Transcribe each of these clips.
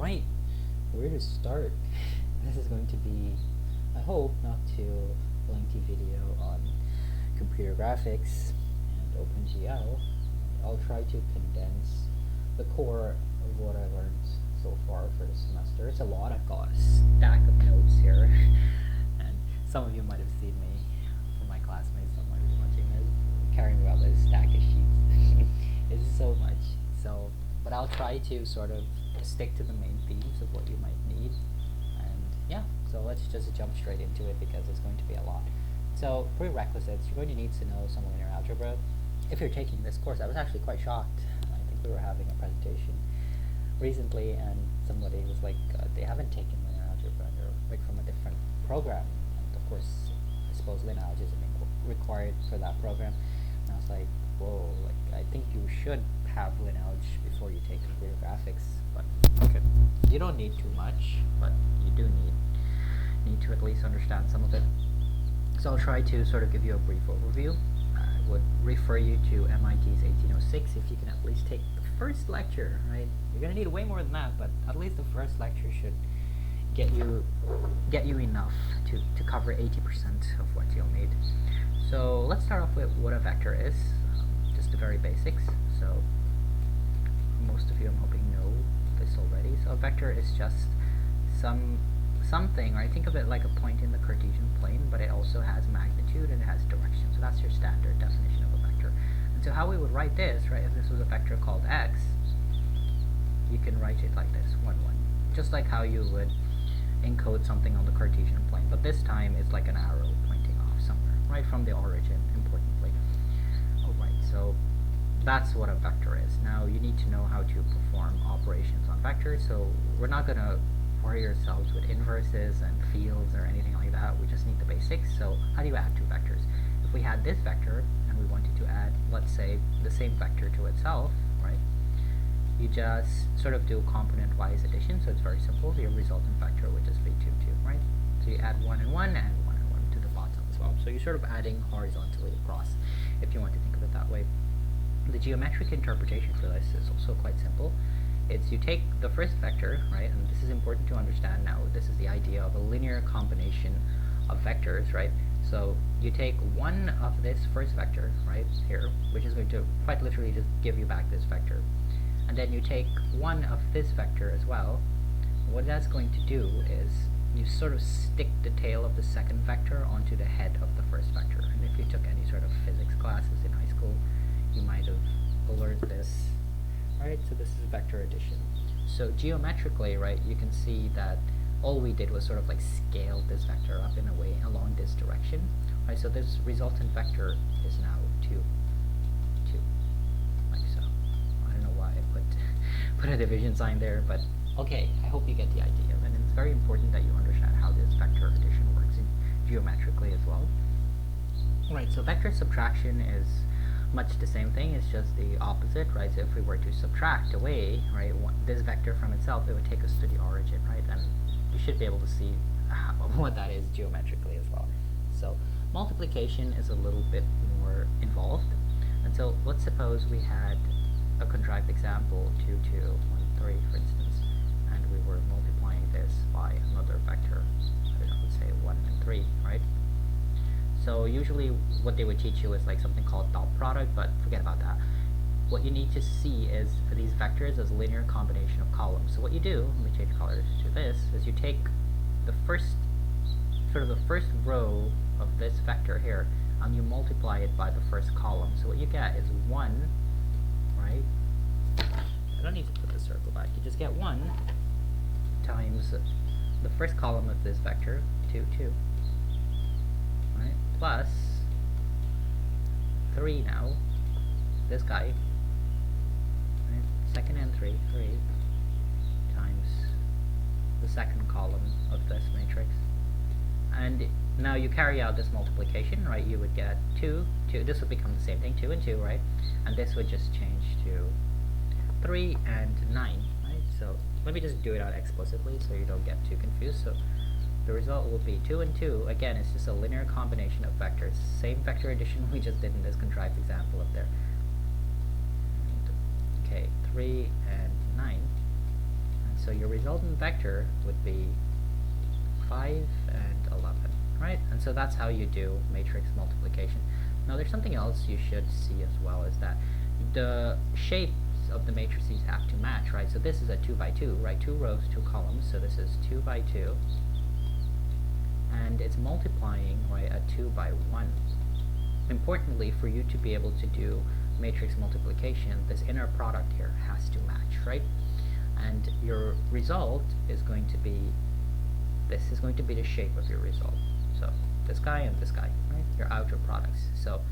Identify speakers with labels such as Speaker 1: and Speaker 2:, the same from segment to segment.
Speaker 1: Right, where to start? This is going to be, I hope, not too lengthy video on computer graphics and OpenGL. I'll try to condense the core of what I learned so far for the semester. It's a lot. I've got a stack of notes here, and some of you might have seen me from my classmates that might be watching this, carrying around this stack of sheets. It's so much. But I'll try to sort of stick to the main themes of what you might need. And yeah, so let's just jump straight into it because it's going to be a lot. So prerequisites, you're going to need to know some linear algebra. If you're taking this course, I was actually quite shocked. I think we were having a presentation recently and somebody was like, they haven't taken linear algebra, they're like from a different program. And of course, I suppose linear algebra is required for that program. And I was like, whoa, like I think you should have linear algebra before you take computer graphics, but okay. You don't need too much, but you do need to at least understand some of it. So I'll try to sort of give you a brief overview. I would refer you to MIT's 1806 if you can at least take the first lecture, right? You're gonna need way more than that, but at least the first lecture should get you enough to cover 80% of what you'll need. So let's start off with what a vector is, just the very basics. So most of you, I'm hoping, know this already. So a vector is just something, right? Think of it like a point in the Cartesian plane, but it also has magnitude and it has direction. So that's your standard definition of a vector. And so how we would write this, right? If this was a vector called x, you can write it like this, 1, 1. Just like how you would encode something on the Cartesian plane, but this time it's like an arrow pointing off somewhere, right from the origin, importantly. Alright, so that's what a vector is. Now you need to know how to perform operations on vectors, so we're not going to worry ourselves with inverses and fields or anything like that. We just need the basics. So how do you add two vectors? If we had this vector and we wanted to add, let's say, the same vector to itself, right? You just sort of do component-wise addition, so it's very simple. Your resultant vector would just be 2, 2, right? So you add 1 and 1 and 1 and 1 to the bottom as well. So you're sort of adding horizontally across, if you want to think of it that way. The geometric interpretation for this is also quite simple. It's you take the first vector, right, and this is important to understand now. This is the idea of a linear combination of vectors, right? So you take one of this first vector, right, here, which is going to quite literally just give you back this vector. And then you take one of this vector as well. What that's going to do is you sort of stick the tail of the second vector onto the head of the first vector. And if you took any sort of physics classes in high school, you might have learned this, right? So this is vector addition. So geometrically, right, you can see that all we did was sort of like scale this vector up in a way along this direction, right? So this resultant vector is now 2, 2, like so. I don't know why I put a division sign there, but okay, I hope you get the idea. And it's very important that you understand how this vector addition works geometrically as well. Right, so vector subtraction is much the same thing, it's just the opposite, right? So if we were to subtract away, right, this vector from itself, it would take us to the origin, right? And you should be able to see what that is geometrically as well. So multiplication is a little bit more involved. And so let's suppose we had a contrived example, 2, 2, 1, 3, for instance, and we were multiplying this by another vector, I don't know, let's say 1 and 3, right? So usually what they would teach you is like something called dot product, but forget about that. What you need to see is these vectors as a linear combination of columns. So what you do, let me change colors to this, is you take the first row of this vector here, and you multiply it by the first column. So what you get is 1, right? I don't need to put the circle back. You just get 1 times the first column of this vector, 2, 2. Right, plus 3 now, this guy, right, second and 3 times the second column of this matrix. And now you carry out this multiplication, right, you would get 2, this would become the same thing, 2 and 2, right, and this would just change to 3 and 9, right, so let me just do it out explicitly so you don't get too confused. So the result will be 2 and 2. Again, it's just a linear combination of vectors. Same vector addition we just did in this contrived example up there. And, okay, 3 and 9. And So your resultant vector would be 5 and 11, right? And so that's how you do matrix multiplication. Now there's something else you should see as well, is that the shapes of the matrices have to match, right? So this is a 2 by 2, right? 2 rows, 2 columns, so this is 2 by 2. And it's multiplying, right, a 2 by 1. Importantly, for you to be able to do matrix multiplication, this inner product here has to match, right? And your result is going to be, this is going to be the shape of your result. So this guy and this guy, right? Your outer products. So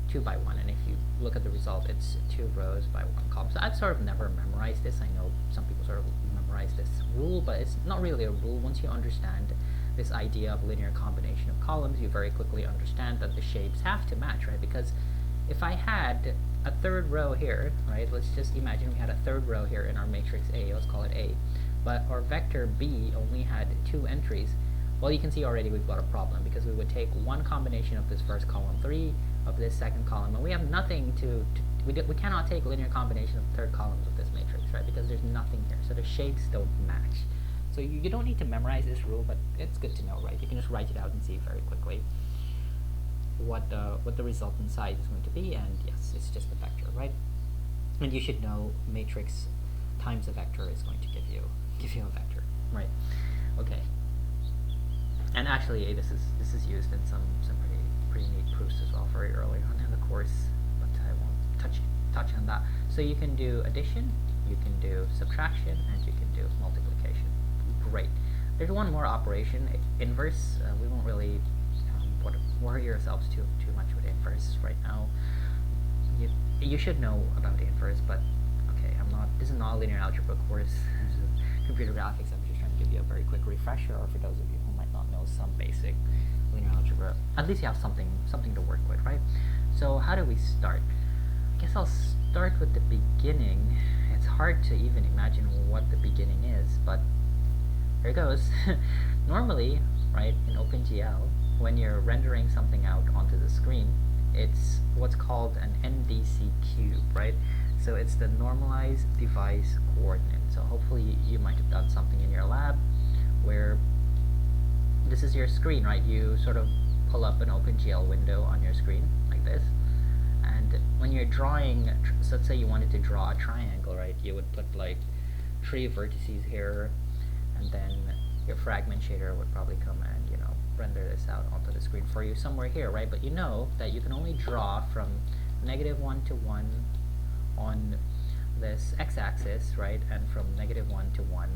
Speaker 1: 2 by 1, and if you look at the result, it's 2 rows by 1 column. So I've sort of never memorized this. I know some people sort of memorize this rule, but it's not really a rule. Once you understand this idea of linear combination of columns, you very quickly understand that the shapes have to match, right? Because if I had a third row here, right, let's just imagine we had a third row here in our matrix A, let's call it A, but our vector B only had 2 entries, well, you can see already we've got a problem, because we would take one combination of this first column, 3 of this second column, and we have nothing we cannot take linear combination of the third columns of this matrix, right, because there's nothing here, so the shapes don't match. So you don't need to memorize this rule, but it's good to know, right? You can just write it out and see very quickly what the resultant size is going to be, and yes, it's just a vector, right? And you should know matrix times a vector is going to give you a vector, right? Okay. And actually, this is used in some pretty neat proofs as well, very early on in the course, but I won't touch on that. So you can do addition, you can do subtraction, and you can do multiplication. Great. There's one more operation, inverse. We won't really worry yourselves too much with inverse right now. You should know about the inverse, but okay, this is not a linear algebra course. This is computer graphics. I'm just trying to give you a very quick refresher, or for those of you who might not know some basic linear algebra, at least you have something to work with, right? So how do we start? I guess I'll start with the beginning. It's hard to even imagine what the beginning is, but here it goes. Normally, right, in OpenGL, when you're rendering something out onto the screen, it's what's called an NDC cube, right? So it's the normalized device coordinate. So hopefully you might have done something in your lab where this is your screen, right? You sort of pull up an OpenGL window on your screen like this, and when you're drawing, so let's say you wanted to draw a triangle, right? You would put like 3 vertices here, and then your fragment shader would probably come and, you know, render this out onto the screen for you somewhere here, right? But you know that you can only draw from -1 to 1 on this x-axis, right? And from -1 to 1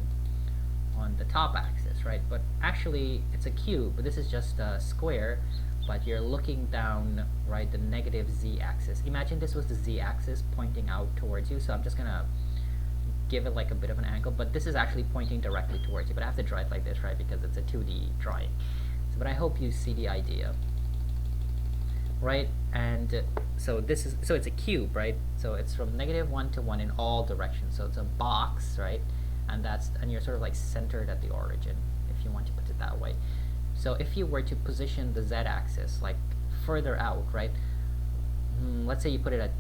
Speaker 1: on the top axis, right? But actually it's a cube, but this is just a square, but you're looking down, right, the negative z-axis. Imagine this was the z-axis pointing out towards you, so I'm just gonna give it like a bit of an angle, but this is actually pointing directly towards you, but I have to draw it like this, right, because it's a 2D drawing. So, but I hope you see the idea, right? And so this is, so it's a cube, right? So it's from -1 to 1 in all directions, so it's a box, right? And you're sort of like centered at the origin, if you want to put it that way. So if you were to position the z-axis like further out, right, let's say you put it at,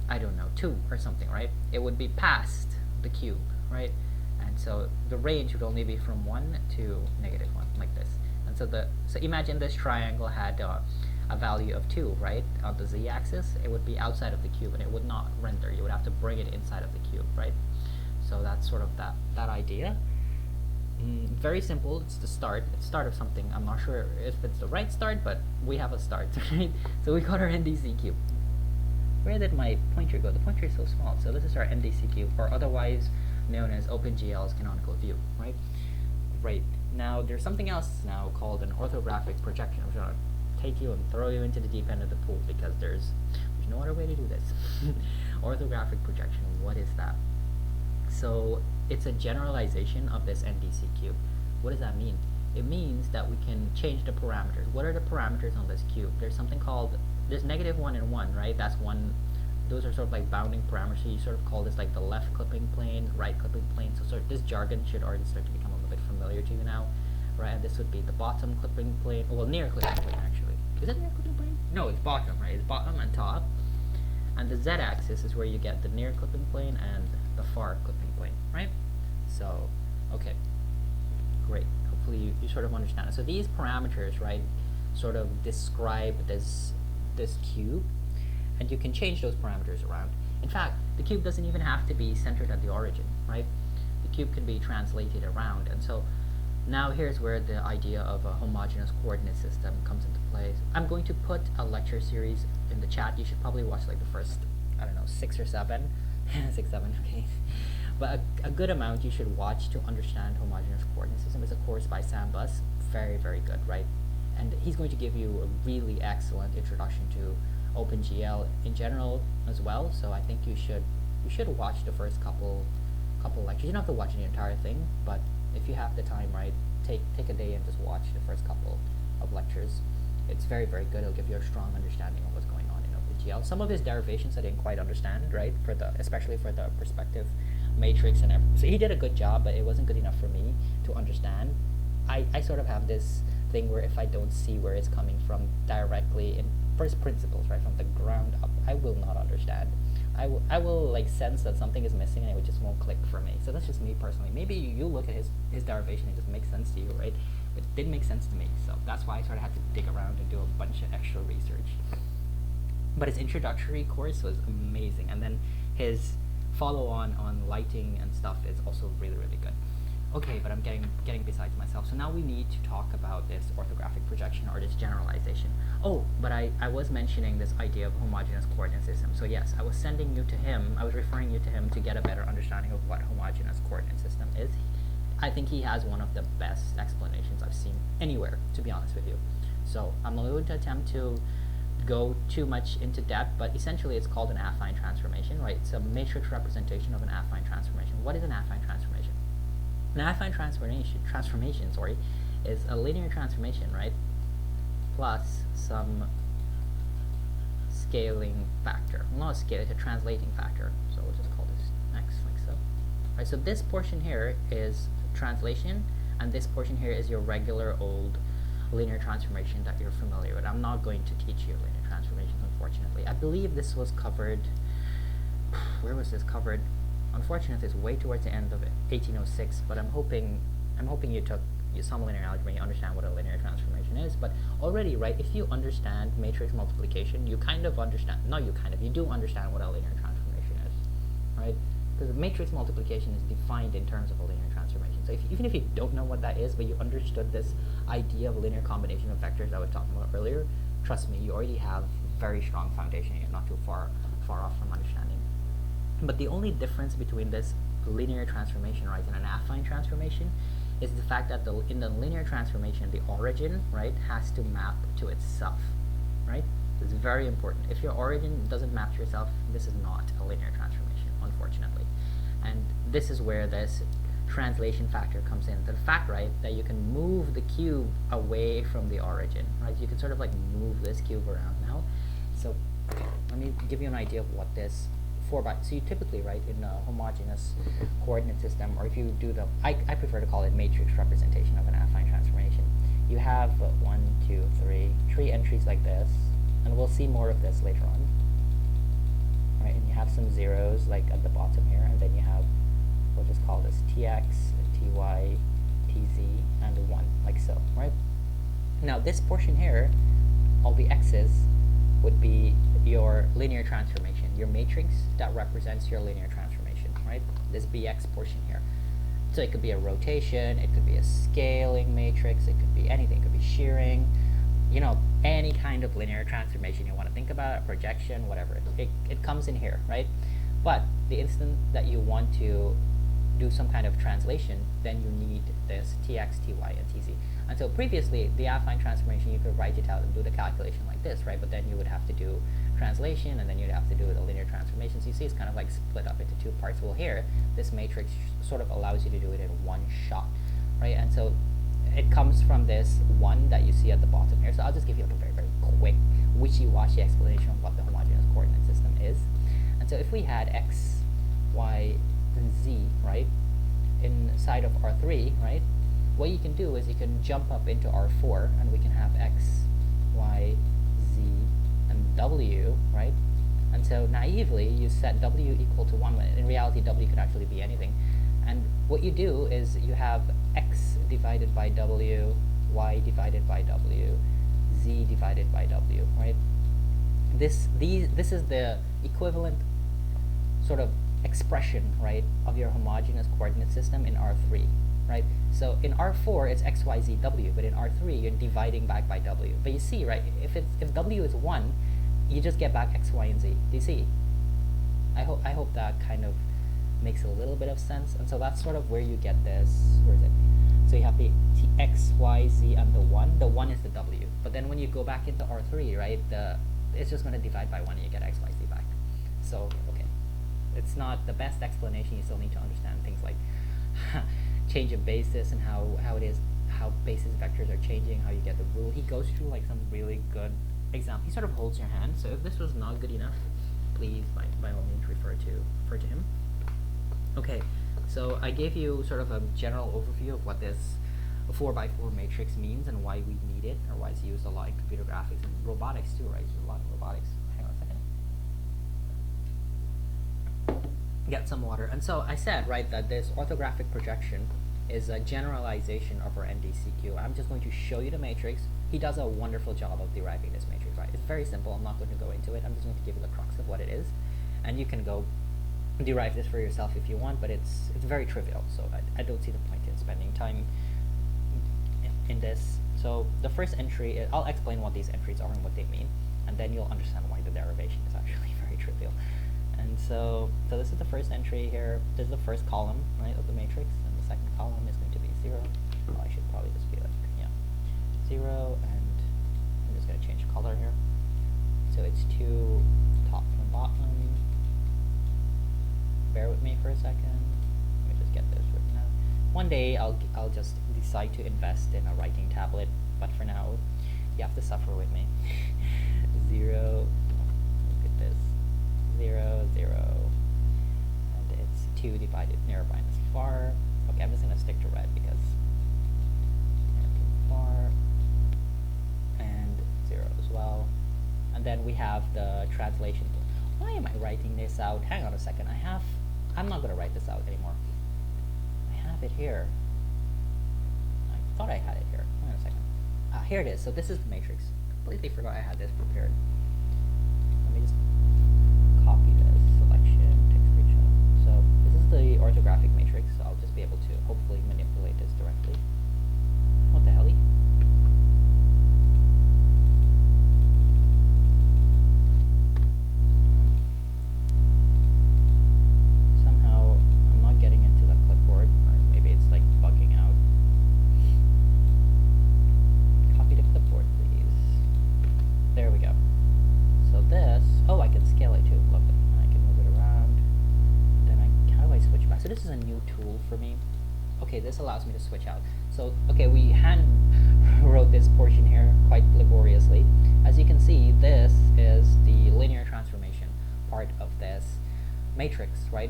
Speaker 1: I don't know, 2 or something, right, it would be past the cube, right? And so the range would only be from 1 to -1, like this. And so imagine this triangle had a value of 2, right, on the z-axis. It would be outside of the cube, and it would not render. You would have to bring it inside of the cube, right? So that's sort of that idea. Very simple. It's the start. It's the start of something. I'm not sure if it's the right start, but we have a start, right? So we got our NDC cube. Where did my pointer go? The pointer is so small. So this is our NDC cube, or otherwise known as OpenGL's canonical view, right? Great. Now there's something else now called an orthographic projection. I'm going to take you and throw you into the deep end of the pool, because there's no other way to do this. Orthographic projection. What is that? So it's a generalization of this NDC cube. What does that mean? It means that we can change the parameters. What are the parameters on this cube? There's something called, there's -1 and 1, right? That's one. Those are sort of like bounding parameters. So you sort of call this like the left clipping plane, right clipping plane. So sort of this jargon should already start to become a little bit familiar to you now, right? And this would be the bottom clipping plane, well, near clipping plane actually. Is it near clipping plane? No, it's bottom, right? It's bottom and top. And the z-axis is where you get the near clipping plane and the far clipping plane, right? So hopefully you sort of understand it. So these parameters, right, sort of describe this cube, and you can change those parameters around. In fact, the cube doesn't even have to be centered at the origin, right? The cube can be translated around, and so now here's where the idea of a homogeneous coordinate system comes into play. I'm going to put a lecture series in the chat. You should probably watch like the first, I don't know, 6 or 7. 6, 7, okay. But a good amount you should watch to understand homogeneous coordinate system is a course by Sam Buss. Very, very good, right? And he's going to give you a really excellent introduction to OpenGL in general as well. So I think you should watch the first couple lectures. You don't have to watch the entire thing, but if you have the time, right, take a day and just watch the first couple of lectures. It's very, very good. It'll give you a strong understanding of what's going on in OpenGL. Some of his derivations I didn't quite understand, right, especially for the perspective matrix and everything. So he did a good job, but it wasn't good enough for me to understand. I sort of have this thing where if I don't see where it's coming from directly in first principles, right, from the ground up, I will not understand. I will like sense that something is missing and it just won't click for me. So that's just me personally. Maybe you look at his derivation and it just makes sense to you, right? It didn't make sense to me, so that's why I sort of had to dig around and do a bunch of extra research. But his introductory course was amazing, and then his follow-on on lighting and stuff is also really, really good. Okay, but I'm getting besides myself. So now we need to talk about this orthographic projection, or this generalization. Oh, but I was mentioning this idea of homogeneous coordinate system. So yes, I was sending you to him, I was referring you to him to get a better understanding of what homogeneous coordinate system is. I think he has one of the best explanations I've seen anywhere, to be honest with you. So I'm not going to attempt to go too much into depth, but essentially it's called an affine transformation, right? It's a matrix representation of an affine transformation. What is an affine transformation? An affine transformation, is a linear transformation, right, plus some scaling factor. Well, not a scale, it's a translating factor. So we'll just call this x, like so. Right, so this portion here is translation, and this portion here is your regular old linear transformation that you're familiar with. I'm not going to teach you linear transformations, unfortunately. I believe this was covered, where was this covered? Unfortunately, it's way towards the end of 1806, but I'm hoping you took some linear algebra and you understand what a linear transformation is. But already, right, if you understand matrix multiplication, you kind of understand, you do understand what a linear transformation is, right? Because matrix multiplication is defined in terms of a linear transformation. So even if you don't know what that is, but you understood this idea of a linear combination of vectors I was talking about earlier, trust me, you already have a very strong foundation. You're not too far off from understanding. But the only difference between this linear transformation, right, and an affine transformation is the fact that in the linear transformation, the origin, right, has to map to itself, right? It's very important. If your origin doesn't map to yourself, this is not a linear transformation, unfortunately. And this is where this translation factor comes in. The fact, right, that you can move the cube away from the origin, right? You can sort of like move this cube around now. So let me give you an idea of what this 4x. So you typically, right, in a homogeneous coordinate system, or if you do the, I prefer to call it matrix representation of an affine transformation. You have 3 entries like this, and we'll see more of this later on. Right, and you have some zeros like at the bottom here, and then you have, we'll just call this tx, ty, tz, and 1, like so, right? Now this portion here, all the x's, would be your linear transformation, your matrix that represents your linear transformation, right? This bx portion here. So it could be a rotation, it could be a scaling matrix, it could be anything, it could be shearing, you know, any kind of linear transformation you want to think about, a projection, whatever. It comes in here, right? But the instant that you want to do some kind of translation, then you need this tx, ty, and tz. And so previously, the affine transformation, you could write it out and do the calculation like this, right? But then you would have to do translation, and then you'd have to do the linear transformation. So you see it's kind of like split up into 2 parts. Well, here, this matrix sort of allows you to do it in one shot, right? And so it comes from this 1 that you see at the bottom here. So I'll just give you like a very, very quick, wishy-washy explanation of what the homogeneous coordinate system is. And so if we had x, y, and z, right, inside of R3, right, what you can do is you can jump up into R4, and we can have x, y, z, and w, right? And so naively, you set w equal to 1. In reality, w could actually be anything. And what you do is you have x divided by W, Y divided by W, Z divided by W, right? This is the equivalent sort of expression, right, of your homogeneous coordinate system in R3, right? So in R4 it's x, y, z, w, but in R3 you're dividing back by w. But you see, right, if w is 1, you just get back x, y, and z. Do you see? I hope that kind of makes a little bit of sense. And so that's sort of where you get this. Where is it? So you have the x, y, z, and the 1. The 1 is the w. But then when you go back into R3, right, it's just going to divide by 1 and you get x, y, z back. So, okay. It's not the best explanation. You still need to understand things like change of basis and how basis vectors are changing, how you get the rule. He goes through like some really good example. He sort of holds your hand. So if this was not good enough, please by all means refer to him. Okay, so I gave you sort of a general overview of what this 4x4 matrix means and why we need it, or why it's used a lot in computer graphics and robotics too, right? There's a lot of robotics. Hang on a second. Get some water. And so I said, right, that this orthographic projection is a generalization of our NDCQ. I'm just going to show you the matrix. He does a wonderful job of deriving this matrix, right? It's very simple. I'm not going to go into it. I'm just going to give you the crux of what it is. And you can go derive this for yourself if you want, but it's very trivial, so I don't see the point in spending time in this. So the first entry, I'll explain what these entries are and what they mean, and then you'll understand why the derivation is actually very trivial. And so this is the first entry here. This is the first column, right, of the matrix, and the second column is going to be 0. Well, I should probably just be like, yeah, 0, and I'm just going to change color here. So it's 2 top from bottom. Bear with me for a second. Let me just get this written out. One day I'll just decide to invest in a writing tablet, but for now you have to suffer with me. 0. Look at this. 0, 0, and it's 2 divided near minus far. Okay, I'm just gonna stick to red because far and 0 as well. And then we have the translation. Why am I writing this out? Hang on a second. I'm not going to write this out anymore. I have it here. I thought I had it here. Hang on a second. Here it is. So this is the matrix. Completely forgot I had this prepared. Let me just copy this selection, take a screenshot. So this is the orthographic matrix. So I'll just be able to hopefully manipulate this directly. What the hell? This allows me to switch out. So, okay, we hand wrote this portion here quite laboriously. As you can see, this is the linear transformation part of this matrix, right?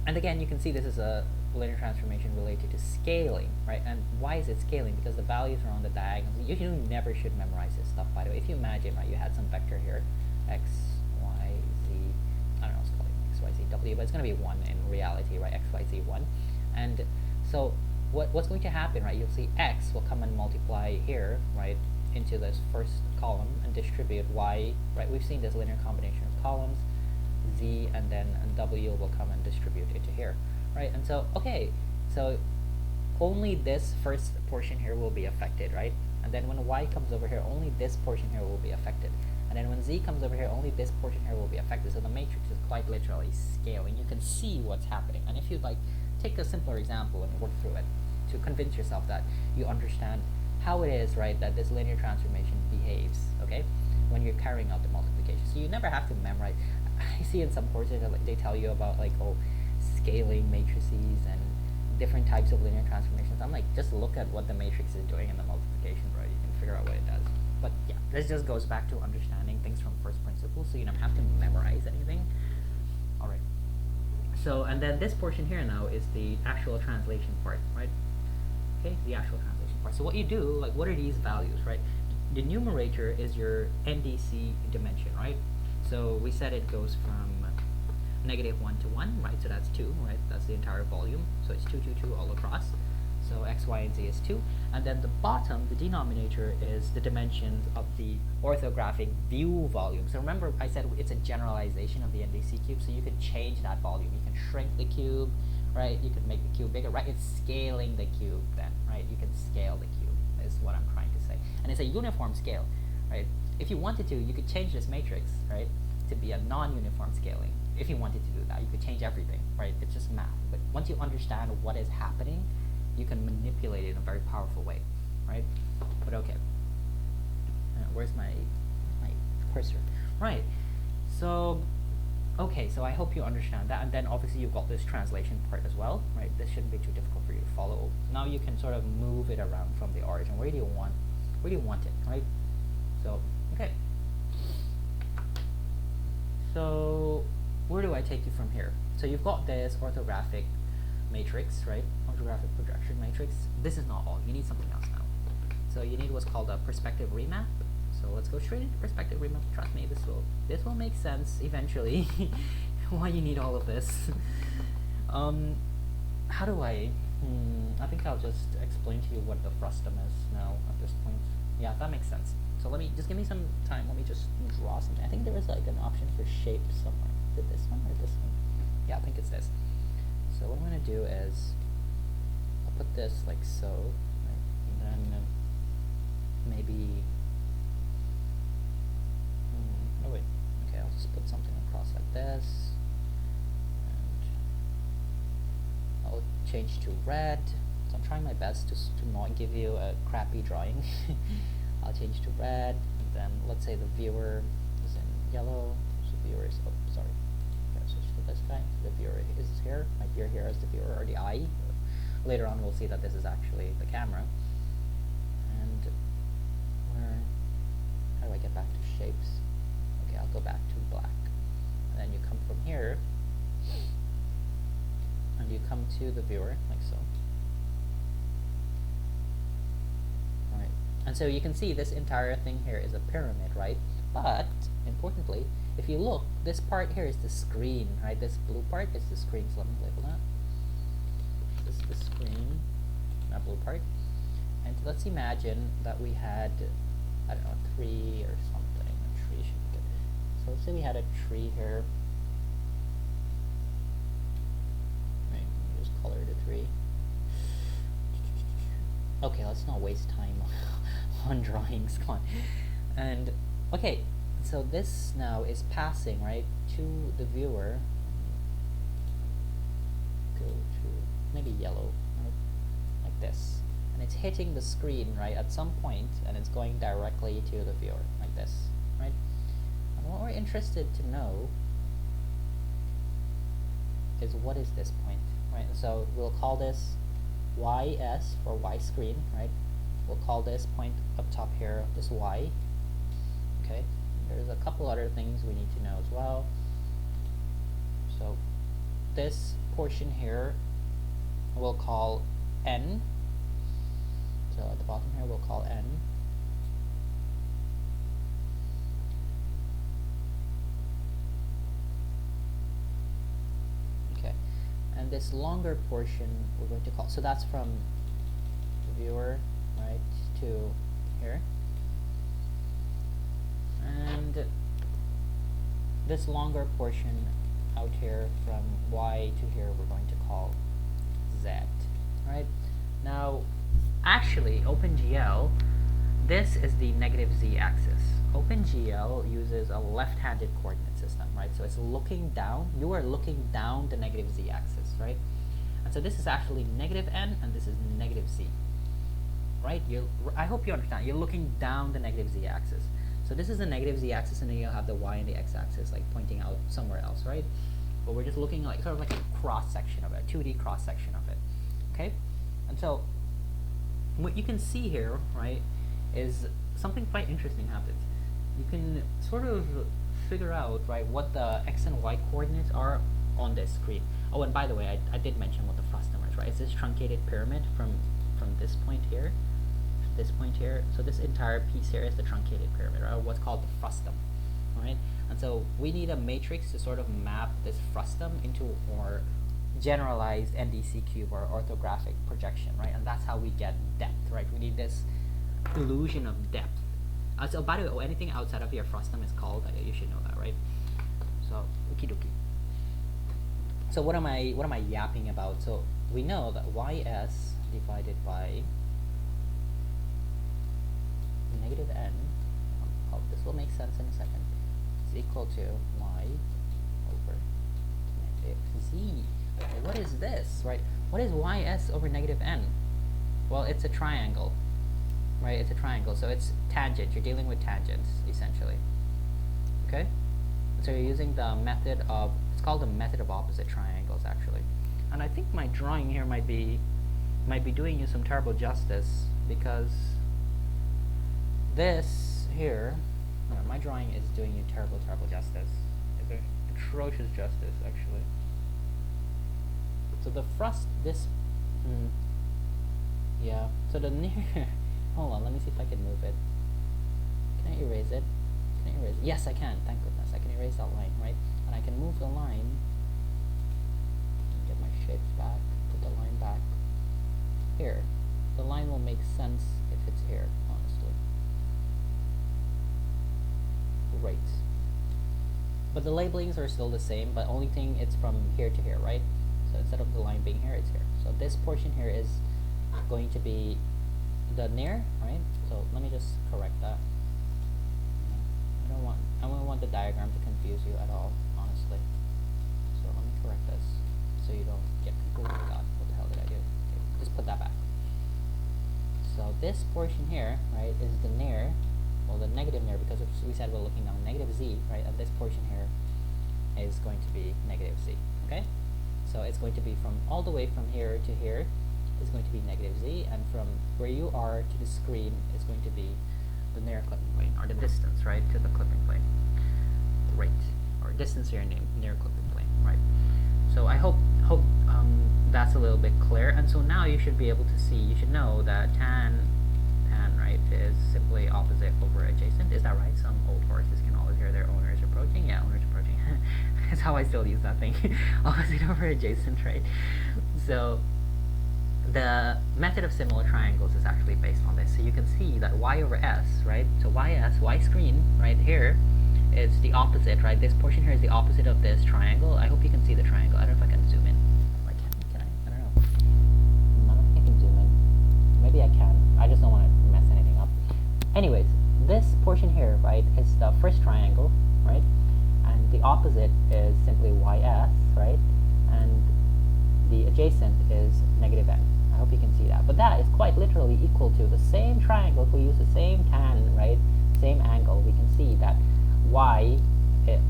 Speaker 1: And again, you can see this is a linear transformation related to scaling, right? And why is it scaling? Because the values are on the diagonals. You never should memorize this stuff, by the way. If you imagine, right, you had some vector here, x, y, z, I don't know, let's call it x, y, z, w, but it's going to be 1 in reality, right? X, y, z, 1. And so what's going to happen, right? You'll see x will come and multiply here, right, into this first column and distribute y, right? We've seen this linear combination of columns, z, and then w will come and distribute into here, right? And so, okay, so only this first portion here will be affected, right? And then when y comes over here, only this portion here will be affected. And then when z comes over here, only this portion here will be affected. So the matrix is quite literally scaling. You can see what's happening. And if you'd like, take a simpler example and work through it to convince yourself that you understand how it is, right, that this linear transformation behaves, okay, when you're carrying out the multiplication. So you never have to memorize. I see in some courses that, like, they tell you about, like, oh, scaling matrices and different types of linear transformations. I'm like, just look at what the matrix is doing in the multiplication, right? You can figure out what it does. But yeah, this just goes back to understanding things from first principles, so you don't have to memorize anything. All right. So, and then this portion here now is the actual translation part, right? Okay, the actual translation part. So what you do, like, what are these values, right? The numerator is your NDC dimension, right? So we said it goes from -1 to 1, right? So that's 2, right? That's the entire volume. So it's 2, 2, 2 all across. So x, y, and z is 2. And then the bottom, the denominator, is the dimensions of the orthographic view volume. So remember I said it's a generalization of the NDC cube, so you could change that volume. You can shrink the cube, right? You could make the cube bigger, right? It's scaling the cube then, right? You can scale the cube, is what I'm trying to say. And it's a uniform scale, right? If you wanted to, you could change this matrix, right, to be a non-uniform scaling. If you wanted to do that, you could change everything, right? It's just math. But once you understand what is happening, you can manipulate it in a very powerful way, right? But okay, where's my cursor? Right. So, okay. So I hope you understand that. And then obviously you've got this translation part as well, right? This shouldn't be too difficult for you to follow. Now you can sort of move it around from the origin. Where do you want it, right? So okay. So where do I take you from here? So you've got this orthographic matrix, right? Orthographic projection matrix. This is not all. You need something else now. So you need what's called a perspective remap. So let's go straight into perspective remap. Trust me, this will make sense eventually. Why you need all of this? How do I think I'll just explain to you what the frustum is now at this point. Yeah, that makes sense. So let me just give me some time. Let me just draw something. I think there is like an option for shape somewhere. Is it this one or this one? Yeah, I think it's this. So what I'm going to do is I'll put this like so, right? And then maybe oh wait, okay, I'll just put something across like this, and I'll change to red. So I'm trying my best to not give you a crappy drawing. I'll change to red, and then let's say the viewer is in yellow. So the viewer is, oh sorry, okay, switch to this guy. The viewer is here. My viewer here is the viewer, or the eye. Later on we'll see that this is actually the camera. And how do I get back to shapes? Okay, I'll go back to black. And then you come from here, and you come to the viewer, like so. Alright, and so you can see this entire thing here is a pyramid, right? But, importantly, if you look, this part here is the screen, right? This blue part is the screen, so let me label that. This is the screen, that blue part. And let's imagine that we had, I don't know, a tree or something. A tree should be good. So let's say we had a tree here. Right, just color the tree. Okay, let's not waste time on drawings. Come on. And okay, so this now is passing, right, to the viewer. Go to maybe yellow, right? Like this. And it's hitting the screen, right, at some point, and it's going directly to the viewer, like this, right? And what we're interested to know is what is this point, right? So we'll call this YS for Y screen, right? We'll call this point up top here, this Y, okay? There's a couple other things we need to know as well. So this portion here we'll call N. So at the bottom here we'll call N. Okay, and this longer portion we're going to call, so that's from the viewer, right, to here. And this longer portion out here from Y to here we're going to call Z, right? Now actually, OpenGL, this is the negative z-axis. OpenGL uses a left-handed coordinate system, right? So it's looking down. You are looking down the negative z-axis, right? And so this is actually negative n, and this is negative z, right? I hope you understand. You're looking down the negative z-axis. So this is the negative z-axis, and then you'll have the y and the x-axis like pointing out somewhere else, right? But we're just looking like sort of like a cross-section of it, a 2D cross-section of it, okay? And so what you can see here, right, is something quite interesting happens. You can sort of figure out, right, what the x and y coordinates are on this screen. Oh, and by the way, I did mention what the frustum is, right? It's this truncated pyramid from this point here to this point here. So this entire piece here is the truncated pyramid, right, or what's called the frustum, right? And so we need a matrix to sort of map this frustum into our generalized NDC cube or orthographic projection, right? And that's how we get depth, right? We need this illusion of depth. So by the way, anything outside of your frustum is called, you should know that, right? So okie dokie. So what am I yapping about? So we know that ys divided by negative n, oh, this will make sense in a second, is equal to y over negative z. Okay, what is this, right? What is ys over negative n? Well, it's a triangle, right? It's a triangle, so it's tangent. You're dealing with tangents, essentially. Okay? So you're using the method of, it's called the method of opposite triangles, actually. And I think my drawing here might be doing you some terrible justice, because this here, my drawing is doing you terrible justice. It's atrocious justice, actually. So the yeah, so the near, hold on, let me see if I can move it. Can I erase it? Can I erase it? Yes, I can, thank goodness. I can erase that line, right? And I can move the line, get my shapes back, put the line back here. The line will make sense if it's here, honestly. Great. But the labelings are still the same, but only thing, it's from here to here, right? So instead of the line being here, it's here. So this portion here is going to be the near, right? So let me just correct that. I don't want the diagram to confuse you at all, honestly. So let me correct this so you don't get confused. Oh God, what the hell did I do? Okay, just put that back. So this portion here, right, is the near, well, the negative near, because we said we're looking down negative z, right? And this portion here is going to be negative z. Okay, so it's going to be from all the way from here to here is going to be negative z, and from where you are to the screen is going to be the near clipping plane, or the distance, right, to the clipping plane. Great. Or distance here near clipping plane, right? So I hope that's a little bit clear. And so now you should be able to see, you should know that tan, right, is simply opposite over adjacent. Is that right? Some old horses can always hear their owners approaching. Yeah, owners approaching. That's how I still use that thing. Opposite over adjacent, right? So the method of similar triangles is actually based on this. So you can see that y over s, right? So y screen, right here, is the opposite, right? This portion here is the opposite of this triangle. I hope you can see the triangle. I don't know if I can zoom in. Like, can I? I don't know. I don't think I can zoom in. Maybe I can. I just don't want to mess anything up. Anyways, this portion here, right, is the first triangle, right? And the opposite is simply ys, right? And the adjacent is negative n. I hope you can see that. But that is quite literally equal to the same triangle. If we use the same tan, right, same angle, we can see that y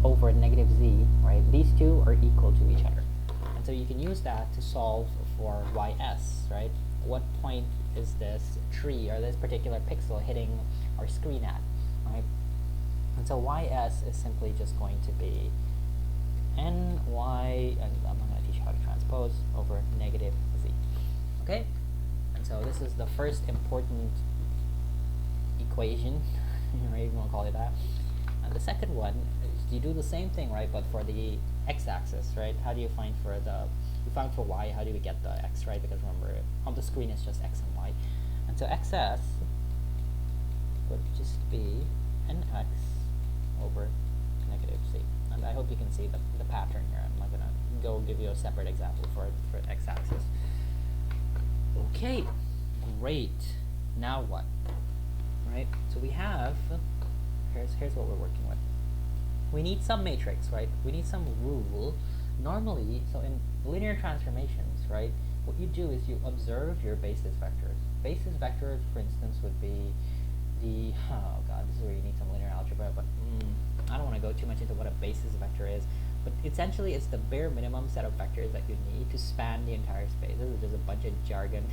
Speaker 1: over negative z, right, these two are equal to each other. And so you can use that to solve for ys, right? What point is this tree or this particular pixel hitting our screen at, right? And so ys is simply just going to be ny, and I'm not going to teach you how to transpose, over negative z. Okay? And so this is the first important equation, right, if you want to call it that. And the second one is you do the same thing, right, but for the x-axis, right? How do you find for you find for y, how do we get the x, right? Because remember, on the screen it's just x and y. And so xs would just be nx over negative z. And I hope you can see the pattern here. I'm not going to go give you a separate example for x-axis. Okay, great. Now what? Right? So we have, here's what we're working with. We need some matrix, right? We need some rule. Normally, so in linear transformations, right, what you do is you observe your basis vectors. Basis vectors, for instance, would be the, oh god, this is where you need some linear algebra, but I don't want to go too much into what a basis vector is, but essentially it's the bare minimum set of vectors that you need to span the entire space. This is just a bunch of jargon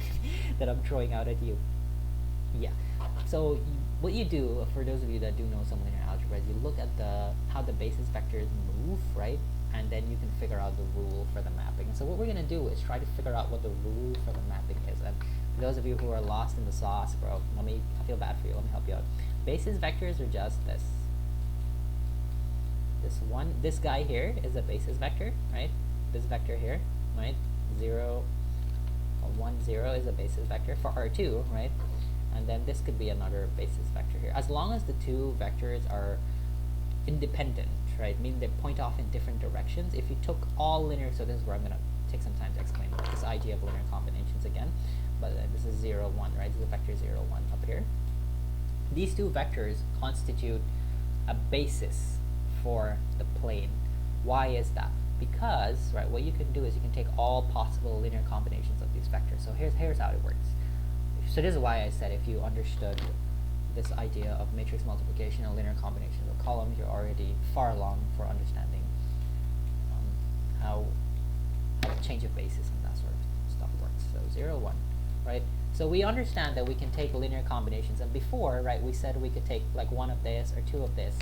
Speaker 1: that I'm throwing out at you. Yeah, so what you do, for those of you that do know some linear algebra, is you look at how the basis vectors move, right? And then you can figure out the rule for the mapping. And so what we're going to do is try to figure out what the rule for the mapping is. And for those of you who are lost in the sauce, bro, I feel bad for you, let me help you out. Basis vectors are just this. This guy here is a basis vector, right? This vector here, right? 0, 1, 0 is a basis vector for R2, right? And then this could be another basis vector here. As long as the two vectors are independent, right? Meaning they point off in different directions. If you took all linear, so this is where I'm going to take some time to explain this idea of linear combinations again. But this is 0, 1, right? This is a vector 0, 1 up here. These two vectors constitute a basis for the plane. Why is that? Because, right, what you can do is you can take all possible linear combinations of these vectors. So here's how it works. So this is why I said if you understood this idea of matrix multiplication and linear combinations of columns, you're already far along for understanding how change of basis and that sort of stuff works. So 0, 1, right? So we understand that we can take linear combinations, and before, right, we said we could take like 1 of this or 2 of this,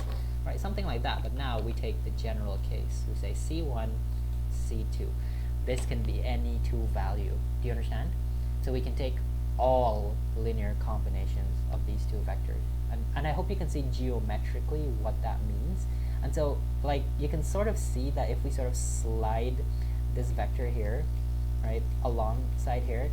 Speaker 1: right, something like that. But now we take the general case. We say C1, C2. This can be any 2 value. Do you understand? So we can take all linear combinations of these two vectors, and I hope you can see geometrically what that means. And so, like, you can sort of see that if we sort of slide this vector here, right, alongside here,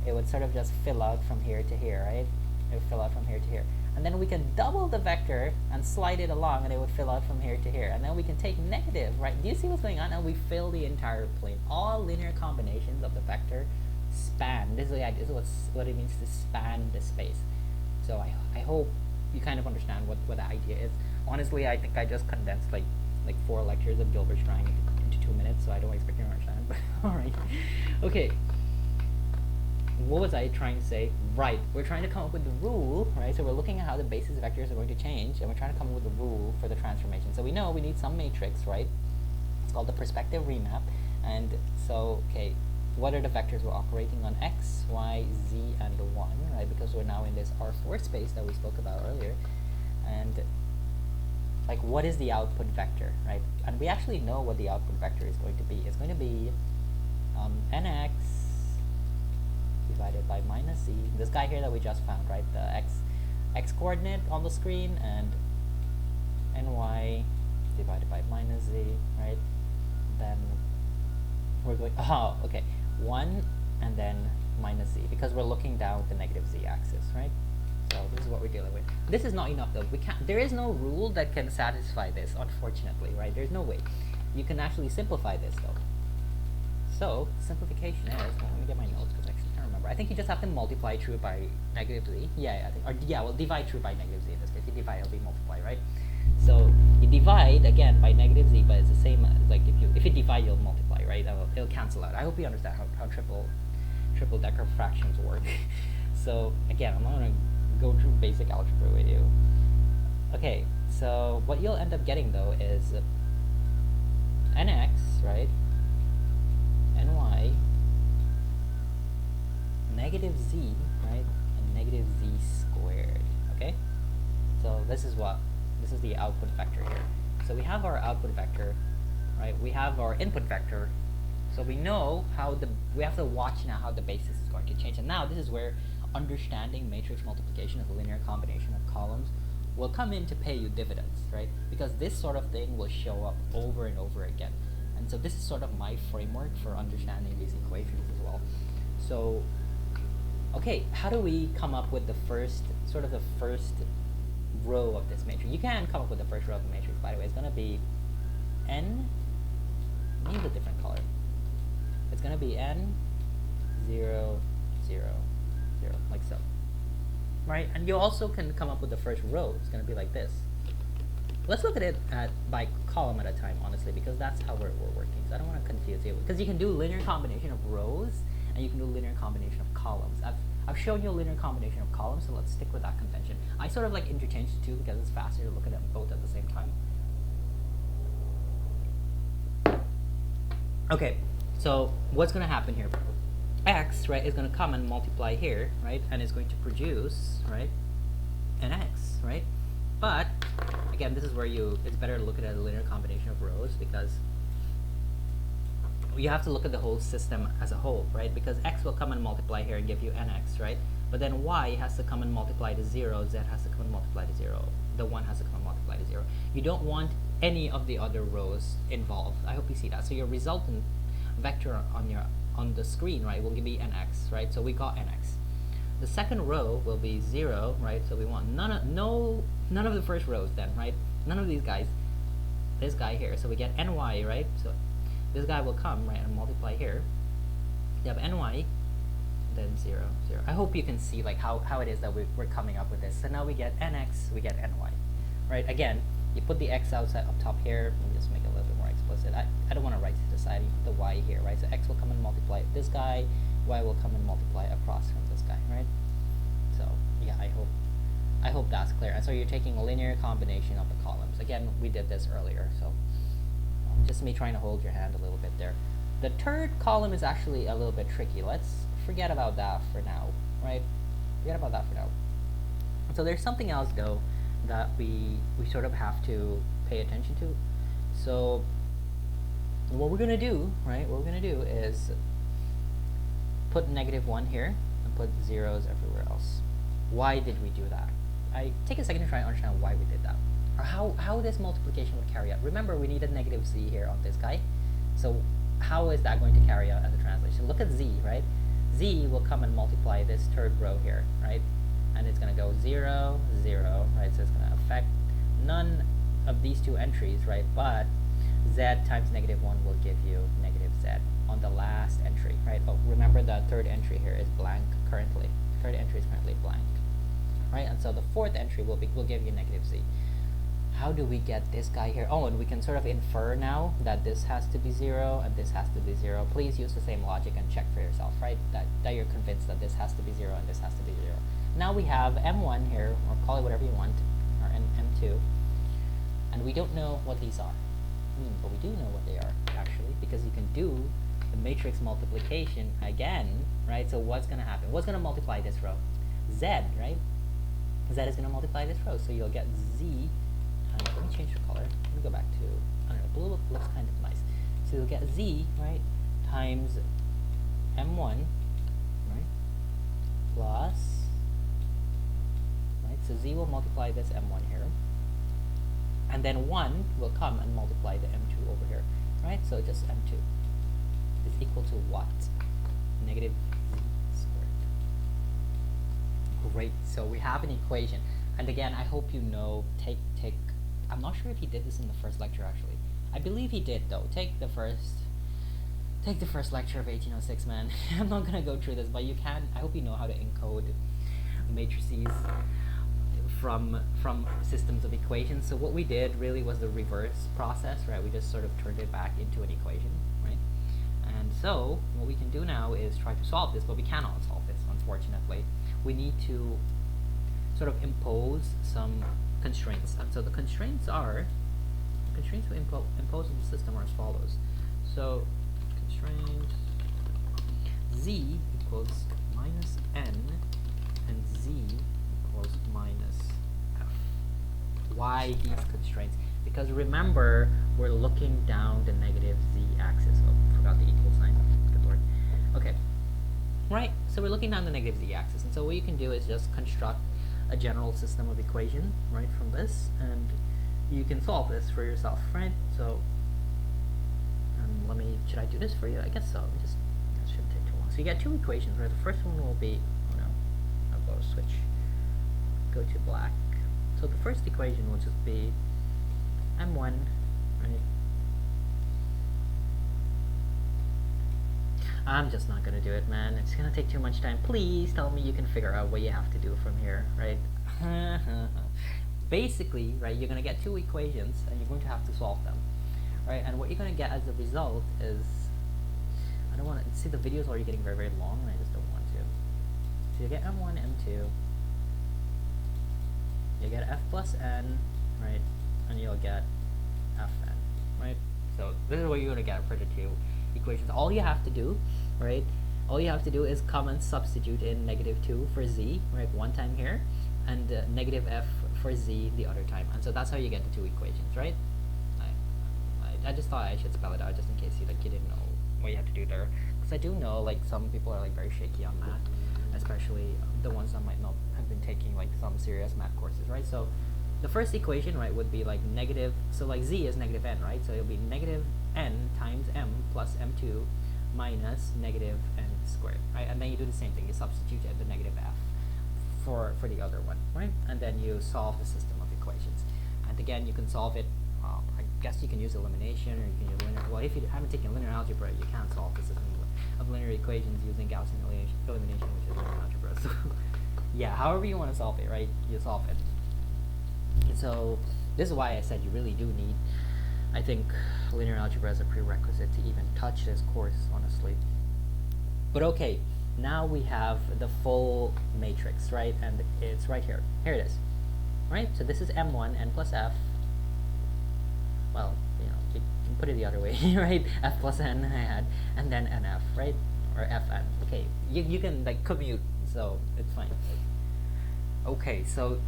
Speaker 1: it would sort of just fill out from here to here, right? It would fill out from here to here. And then we can double the vector and slide it along, and it would fill out from here to here. And then we can take negative, right? Do you see what's going on? And we fill the entire plane. All linear combinations of the vector span. This is the idea. This is what it means to span the space. So I hope you kind of understand what the idea is. Honestly, I think I just condensed like 4 lectures of Gilbert's triangle into 2 minutes, so I don't expect you to understand. But all right, okay. What was I trying to say? Right, we're trying to come up with the rule, right? So we're looking at how the basis vectors are going to change, and we're trying to come up with the rule for the transformation. So we know we need some matrix, right? It's called the perspective remap. And so, okay, what are the vectors we're operating on? X, Y, Z, and 1, right? Because we're now in this R4 space that we spoke about earlier. And like, what is the output vector, right? And we actually know what the output vector is going to be. It's going to be nx divided by minus z. This guy here that we just found, right? The x coordinate on the screen, and ny divided by minus z, right? Then we're going, oh, okay, 1 and then minus z, because we're looking down the negative z axis, right? So this is what we're dealing with. This is not enough though. There is no rule that can satisfy this, unfortunately, right? There's no way. You can actually simplify this though. So simplification is, well, let me get my notes because I actually can't remember. I think you just have to multiply through by negative z. Yeah, I think, or yeah, well, divide through by negative z in this case. You divide, it'll be multiply, right? So you divide again by negative z, but it's the same as, like, if you divide, you'll multiply, right? It'll cancel out. I hope you understand how triple decker fractions work. So again, I'm not going to go through basic algebra with you. Okay, so what you'll end up getting though is nx, right, ny, negative z, right, and negative z squared. Okay, so this is the output vector here. So we have our output vector, right? We have our input vector. So we know how we have to watch now how the basis is going to change. And now this is where understanding matrix multiplication as a linear combination of columns will come in to pay you dividends, right? Because this sort of thing will show up over and over again. And so this is sort of my framework for understanding these equations as well. So, okay, how do we come up with the first row of this matrix? You can come up with the first row of the matrix, by the way. It's going to be n, I need a different color. It's going to be n, 0, 0, 0, like so. Right? And you also can come up with the first row. It's going to be like this. Let's look at it by column at a time, honestly, because that's how we're working. So I don't want to confuse you. Because you can do linear combination of rows, and you can do linear combination of columns. I've shown you a linear combination of columns, so let's stick with that convention. I sort of like interchange the two because it's faster to look at them both at the same time. Okay, so what's going to happen here? X, right, is going to come and multiply here, right, and it's going to produce, right, an x, right? But again, this is where it's better to look at it as a linear combination of rows, because you have to look at the whole system as a whole, right? Because x will come and multiply here and give you nx, right? But then y has to come and multiply to 0, z has to come and multiply to 0, the 1 has to come and multiply to 0. You don't want any of the other rows involved. I hope you see that. So your resultant vector on your on the screen, right, will be nx, right? So we got nx. The second row will be 0, right? So we want none of the first rows then, right? None of these guys. This guy here, so we get ny, right? So this guy will come, right, and multiply here. You have ny, then 0, 0. I hope you can see like how it is that we're coming up with this. So now we get nx, we get ny, right? Again, you put the x outside up top here. Let me just make it a little bit more explicit. I don't want to write to the side. You put the y here, right? So x will come and multiply this guy, y will come and multiply across from this guy, right? So yeah, I hope that's clear. And so you're taking a linear combination of the columns. Again, we did this earlier, so just me trying to hold your hand a little bit there. The third column is actually a little bit tricky. Let's forget about that for now, right? Forget about that for now. So there's something else though that we sort of have to pay attention to. So what we're gonna do, right? What we're gonna do is put -1 here and put zeros everywhere else. Why did we do that? I take a second to try and understand why we did that, or how this multiplication would carry out. Remember, we needed -z here on this guy. So how is that going to carry out as a translation? Look at z, right? Z will come and multiply this third row here, right? And it's going to go 0, 0, right? So it's going to affect none of these two entries, right? But z times -1 will give you -z on the last entry, right? Oh, remember the third entry here is blank currently. Third entry is currently blank, right? And so the fourth entry will give you -z. How do we get this guy here? Oh, and we can sort of infer now that this has to be 0 and this has to be 0. Please use the same logic and check for yourself, right? That you're convinced that this has to be 0 and this has to be 0. Now we have m1 here, or call it whatever you want, or m2, and we don't know what these are. But we do know what they are, actually, because you can do the matrix multiplication again, right? So what's going to happen? What's going to multiply this row? Z, right? Z is going to multiply this row, so you'll get z. Let me change the color. Let me go back to, I don't know, blue looks kind of nice. So you'll get z, right, times m1, right, plus, right, so z will multiply this m1 here, and then 1 will come and multiply the m2 over here, right? So just m2 is equal to what? -z squared. Great, so we have an equation. And again, I hope you know, I'm not sure if he did this in the first lecture actually. I believe he did though. Take the first lecture of 1806, man. I'm not gonna go through this, but you can. I hope you know how to encode matrices from systems of equations. So what we did really was the reverse process, right? We just sort of turned it back into an equation, right? And so what we can do now is try to solve this, but we cannot solve this, unfortunately. We need to sort of impose some constraints. And so the constraints we impose on the system are as follows. So constraint z equals -n and z equals -f. Why these constraints? Because remember, we're looking down the -z axis. Oh, forgot the equal sign. Good lord. Okay. Right, so we're looking down the -z axis, and so what you can do is just construct a general system of equation, right, from this, and you can solve this for yourself, right? So, should I do this for you? I guess so. That shouldn't take too long. So you get two equations, right? The first one will be, oh no, I'll go switch, go to black. So the first equation will just be m1, right? I'm just not gonna do it, man. It's gonna take too much time. Please tell me you can figure out what you have to do from here, right? Basically, right, you're gonna get two equations and you're going to have to solve them, right? And what you're gonna get as a result is, I don't want to see the videos already getting very, very long, and I just don't want to. So you get m1, m2, you get f plus n, right, and you'll get fn, right? So this is what you're gonna get for the two equations. All you have to do, right, all you have to do is come and substitute in -2 for z, right, one time here, and -f for z the other time, and so that's how you get the two equations, right? I just thought I should spell it out just in case you didn't know what you have to do there, because I do know some people are very shaky on math, especially the ones that might not have been taking some serious math courses, right? So the first equation, right, would be negative, so z is -n, right? So it'll be -n times m plus m2 minus negative n squared, right? And then you do the same thing. You substitute at the negative f for the other one, right? And then you solve the system of equations. And again, you can solve it. I guess you can use elimination, or you can use linear. Well, if you haven't taken linear algebra, you can't solve the system of linear equations using Gaussian elimination, which is linear algebra. So, yeah, however you want to solve it, right? You solve it. And so this is why I said you really do need, I think, linear algebra as a prerequisite to even touch this course, honestly. But okay, now we have the full matrix, right? And it's right here. Here it is, right? So this is M1, n plus f. Well, you know, you can put it the other way, right? F plus n AHEAD, and then nf, right? Or fn. Okay, you can like commute, so it's fine. Okay, so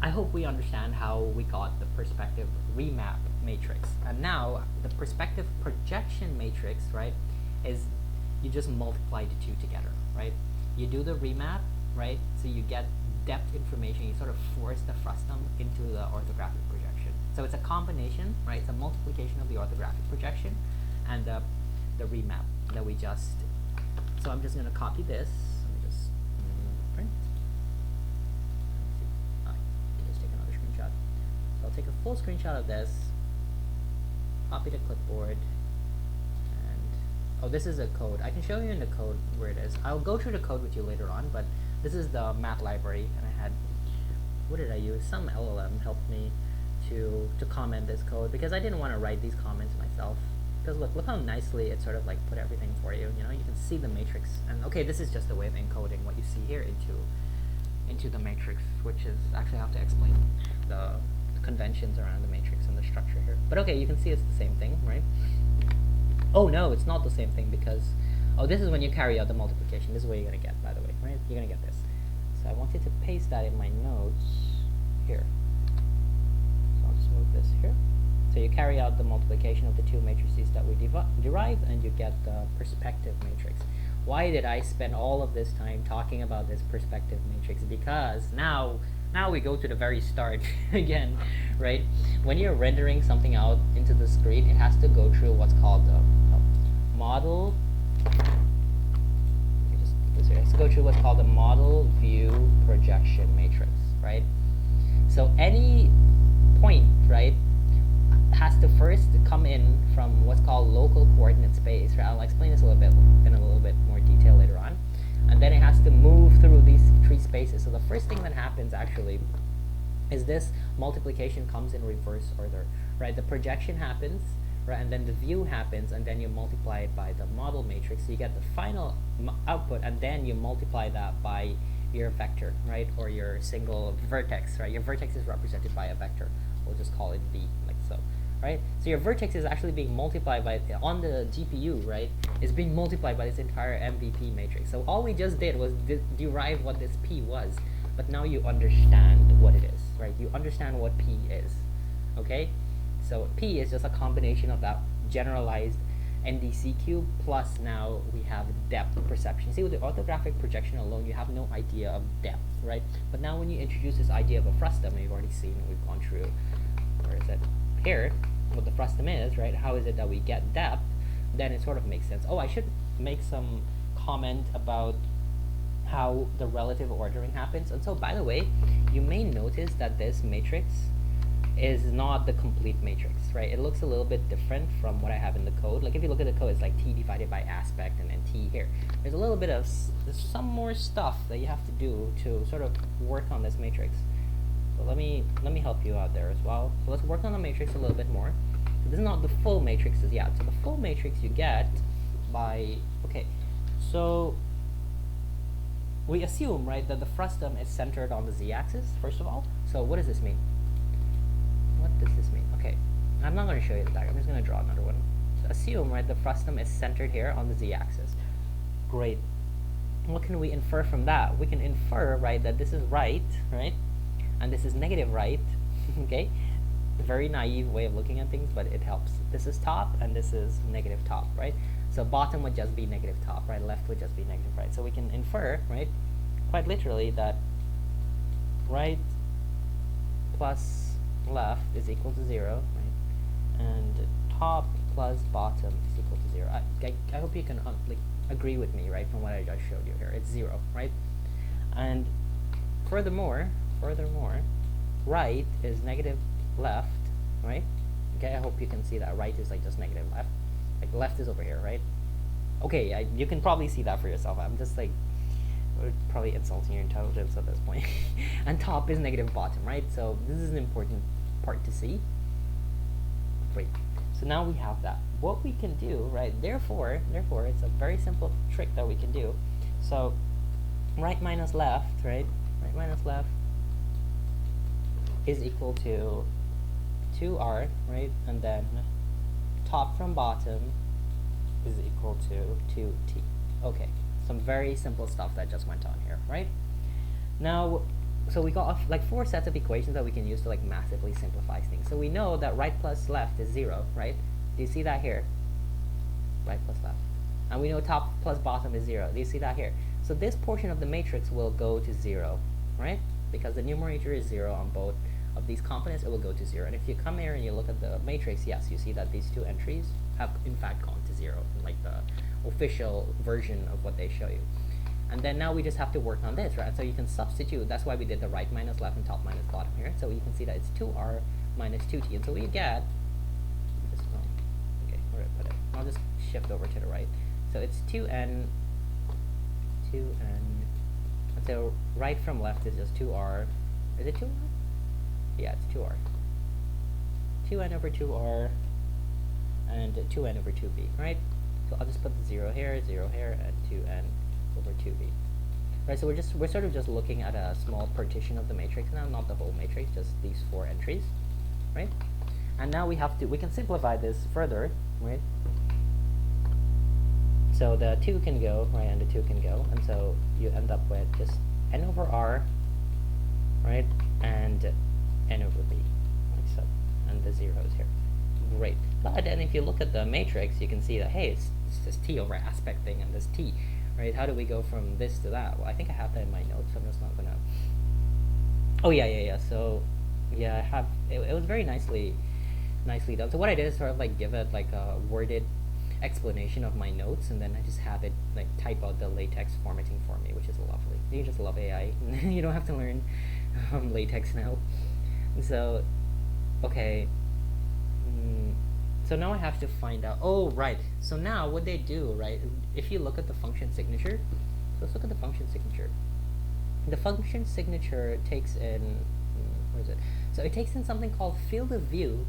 Speaker 1: I hope we understand how we got the perspective remap matrix. And now the perspective projection matrix, right, is you just multiply the two together, right? You do the remap, right? So you get depth information, you sort of force the frustum into the orthographic projection. So it's a combination, right? It's a multiplication of the orthographic projection and the remap that we just, so I'm just going to copy this. Let me just print. Let's take another screenshot. So I'll take a full screenshot of this, copy the clipboard, and oh, this is a code. I can show you in the code where it is. I'll go through the code with you later on, but this is the math library, and I had, what did I use? Some LLM helped me to comment this code, because I didn't want to write these comments myself. Because look how nicely it sort of like put everything for you. You know, you can see the matrix, and okay, this is just a way of encoding what you see here into the matrix, which is actually I have to explain the conventions around the matrix and the structure here. But okay, you can see it's the same thing, right? Oh no, it's not the same thing, because this is when you carry out the multiplication. This is what you're gonna get, by the way, right? You're gonna get this. So I wanted to paste that in my notes here. So I'll just move this here. So you carry out the multiplication of the two matrices that we derive, and you get the perspective matrix. Why did I spend all of this time talking about this perspective matrix? Because now we go to the very start again, right? When you're rendering something out into the screen, it has to go through what's called the model. Let me just put this here. It has to go through what's called the model view projection matrix, right? So any point, right, has to first come in from what's called local coordinate space, right? I'll explain this a little bit in a little bit more detail later on. And then it has to move through these three spaces. So the first thing that happens actually is this multiplication comes in reverse order, right? The projection happens, right? And then the view happens, and then you multiply it by the model matrix. So you get the final output, and then you multiply that by your vector, right? Or your single vertex, right? Your vertex is represented by a vector. We'll just call it V, like so. Right? So your vertex is actually being multiplied by, on the GPU, right, is being multiplied by this entire MVP matrix. So all we just did was derive what this P was, but now you understand what it is, right? You understand what P is, okay? So P is just a combination of that generalized NDC cube, plus now we have depth perception. See, with the orthographic projection alone, you have no idea of depth, right? But now when you introduce this idea of a frustum, you've already seen, we've gone through, where is it? Here, what the frustum is, right? How is it that we get depth? Then it sort of makes sense. Oh, I should make some comment about how the relative ordering happens. And so, by the way, you may notice that this matrix is not the complete matrix, right? It looks a little bit different from what I have in the code. Like if you look at the code, it's like T divided by aspect and then T here. There's a little bit of, there's some more stuff that you have to do to sort of work on this matrix. So let me help you out there as well. So let's work on the matrix a little bit more. So this is not the full matrix as yet. So the full matrix you get by, okay, so we assume, right, that the frustum is centered on the z-axis, first of all. So what does this mean? What does this mean? Okay, I'm not going to show you the diagram. I'm just going to draw another one. So assume, right, the frustum is centered here on the z-axis. Great. What can we infer from that? We can infer, right, that this is right, and this is negative right, okay? A very naive way of looking at things, but it helps. This is top, and this is negative top, right? So bottom would just be negative top, right? Left would just be negative right. So we can infer, right, quite literally that right plus left is equal to 0, right? And top plus bottom is equal to 0. I hope you can like agree with me, right, from what I just showed you here. It's 0, right? And furthermore, right is negative left, right? Okay, I hope you can see that right is like just negative left. Like left is over here, right? Okay, you can probably see that for yourself. I'm just like probably insulting your intelligence at this point. And top is negative bottom, right? So this is an important part to see. Great. So now we have that. What we can do, right? Therefore, it's a very simple trick that we can do. So right minus left, right? Right minus left is equal to 2r, right? And then top from bottom is equal to 2t. Okay, some very simple stuff that just went on here, right? Now, so we got like 4 sets of equations that we can use to like massively simplify things. So we know that right plus left is 0, right? Do you see that here? Right plus left. And we know top plus bottom is 0. Do you see that here? So this portion of the matrix will go to 0, right? Because the numerator is 0 on both of these components, it will go to 0. And if you come here and you look at the matrix, yes, you see that these 2 entries have in fact gone to 0, like the official version of what they show you. And then now we just have to work on this, right? So you can substitute. That's why we did the right minus left and top minus bottom here. So you can see that it's 2r minus 2t. And so what you get, okay, where did I put it? I'll just shift over to the right. So it's 2n. And so right from left is just 2r. Is it 2r? Yeah, it's 2r. 2n over 2r and 2n over 2b, right? So I'll just put the 0 here, and 2n over 2b. Right, so we're sort of just looking at a small partition of the matrix now, not the whole matrix, just these 4 entries, right? And now we can simplify this further, right? So the 2 can go, right, and the 2 can go, and so you end up with just n over r, right, and n over b, like so, and the 0 is here. Great. But then if you look at the matrix, you can see that, hey, it's this t over aspect thing and this t, right? How do we go from this to that? Well, I think I have that in my notes, so I'm just not gonna... Oh, yeah. So, yeah, I have... It was very nicely done. So what I did is sort of like give it like a worded explanation of my notes, and then I just have it like type out the latex formatting for me, which is lovely. You just love AI. You don't have to learn latex now. So, okay. So now I have to find out, oh, right. So now what they do, right, if you look at the function signature, so let's look at the function signature. The function signature takes in, where is it? So it takes in something called field of view.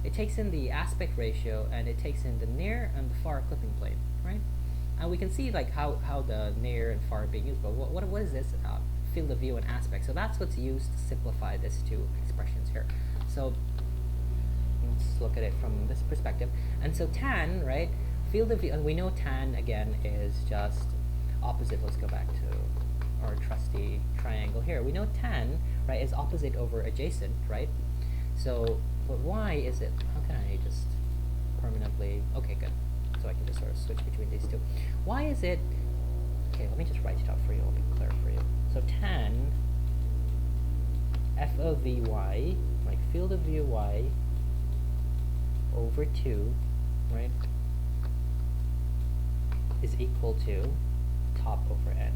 Speaker 1: It takes in the aspect ratio, and it takes in the near and the far clipping plane, right? And we can see like how the near and far are being used, but what is this field of view and aspect? So that's what's used to simplify these 2 expressions here. So let's look at it from this perspective. And so tan, right, field of view, and we know tan again is just opposite. Let's go back to our trusty triangle here. We know tan, right, is opposite over adjacent, right? So, but why is it? How can I just permanently? Okay, good. So I can just sort of switch between these 2. Why is it? Okay, let me just write it out for you. It'll be clear for you. So tan f of vy, like field of view y over 2, right, is equal to top over n,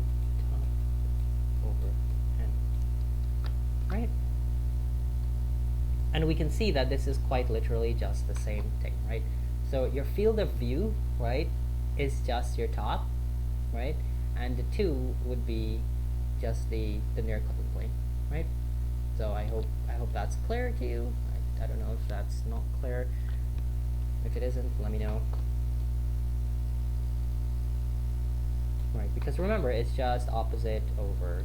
Speaker 1: right? And we can see that this is quite literally just the same thing, right? So your field of view, right, is just your top, right, and the 2 would be just the near clipping plane, right? So I hope that's clear to you. I don't know if that's not clear. If it isn't, let me know. Right, because remember, it's just opposite over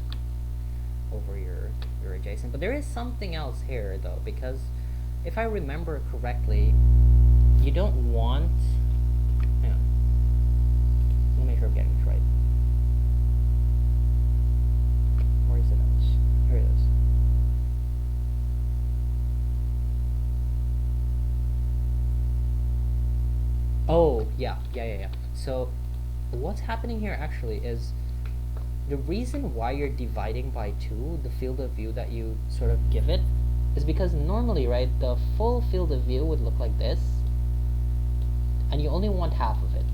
Speaker 1: your adjacent. But there is something else here, though, because if I remember correctly, you don't want... Hang on. Let me make sure I'm getting this right. Where is it? Here it is. Oh, yeah. So what's happening here actually is the reason why you're dividing by 2 the field of view that you sort of give it is because normally, right, the full field of view would look like this, and you only want half of it.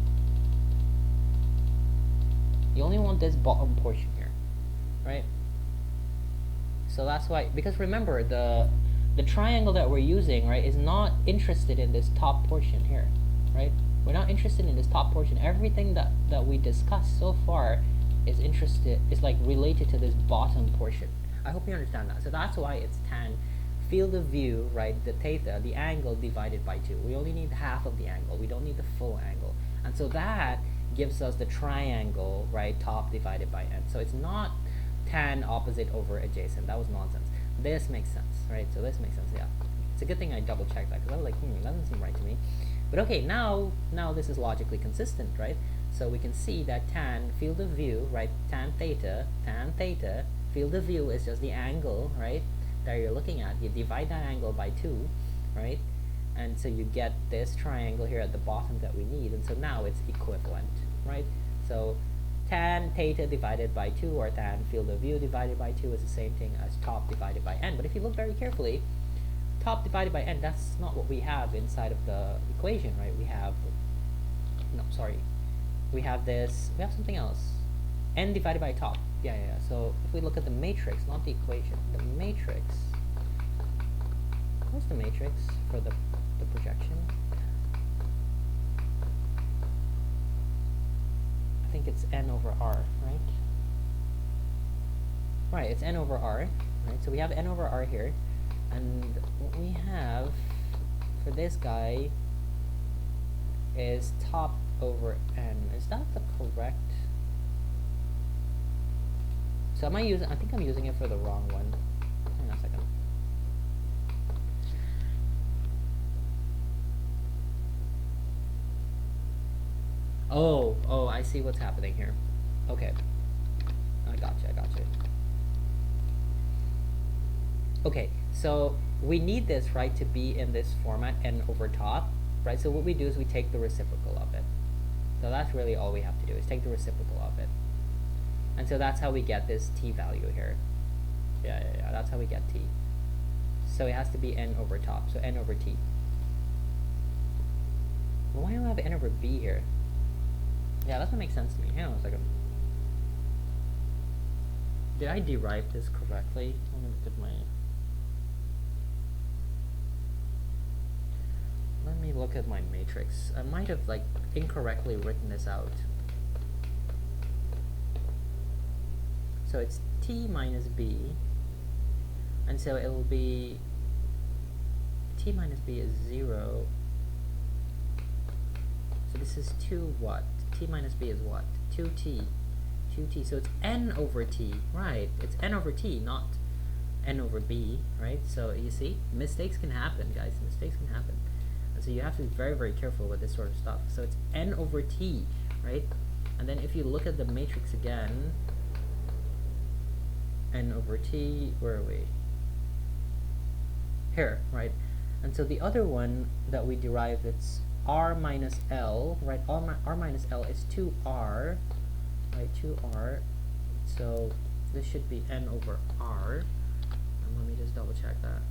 Speaker 1: You only want this bottom portion here, right? So that's why, because remember, the triangle that we're using, right, is not interested in this top portion here, right? We're not interested in this top portion. Everything that we discussed so far is like related to this bottom portion. I hope you understand that. So that's why it's tan field of view, right, the theta, the angle divided by 2. We only need half of the angle. We don't need the full angle. And so that gives us the triangle, right, top divided by n. So it's not tan opposite over adjacent. That was nonsense. This makes sense, right? So this makes sense, yeah. It's a good thing I double checked that, because I was like, it doesn't seem right to me. But okay, now this is logically consistent, right? So we can see that tan field of view, right, tan theta, field of view is just the angle, right, that you're looking at. You divide that angle by 2, right? And so you get this triangle here at the bottom that we need. And so now it's equivalent, right? So tan theta divided by 2, or tan field of view divided by 2, is the same thing as top divided by n. But if you look very carefully, top divided by n, that's not what we have inside of the equation, right? We have something else. N divided by top. Yeah. So if we look at the matrix, not the equation, the matrix. What's the matrix for the projection? I think it's n over r, right? Right, it's n over r, right? So we have n over r here, and what we have for this guy is top over n. Is that the correct? So I think I'm using it for the wrong one. Hang on a second. Oh, I see what's happening here. Okay. I got you. Okay, so we need this, right, to be in this format, n over top, right? So what we do is we take the reciprocal of it. So that's really all we have to do, is take the reciprocal of it. And so that's how we get this t value here. Yeah, that's how we get t. So it has to be n over top, so n over t. Well, why do I have n over b here? Yeah, that doesn't make sense to me. Hang on a second. Did I derive this correctly? Let me look at my... Let me look at my matrix. I might have, like, incorrectly written this out. So it's t minus b, and so it will be t minus b is 0. So this is 2 what? T minus b is what? 2t. So it's n over t, right? It's n over t, not n over b, right? So you see, mistakes can happen, guys. Mistakes can happen. And so you have to be very, very careful with this sort of stuff. So it's n over t, right? And then if you look at the matrix again, n over t, where are we? Here, right? And so the other one that we derived, it's r minus l, right? R minus l is 2r, right? 2r. So this should be n over r. And let me just double check that.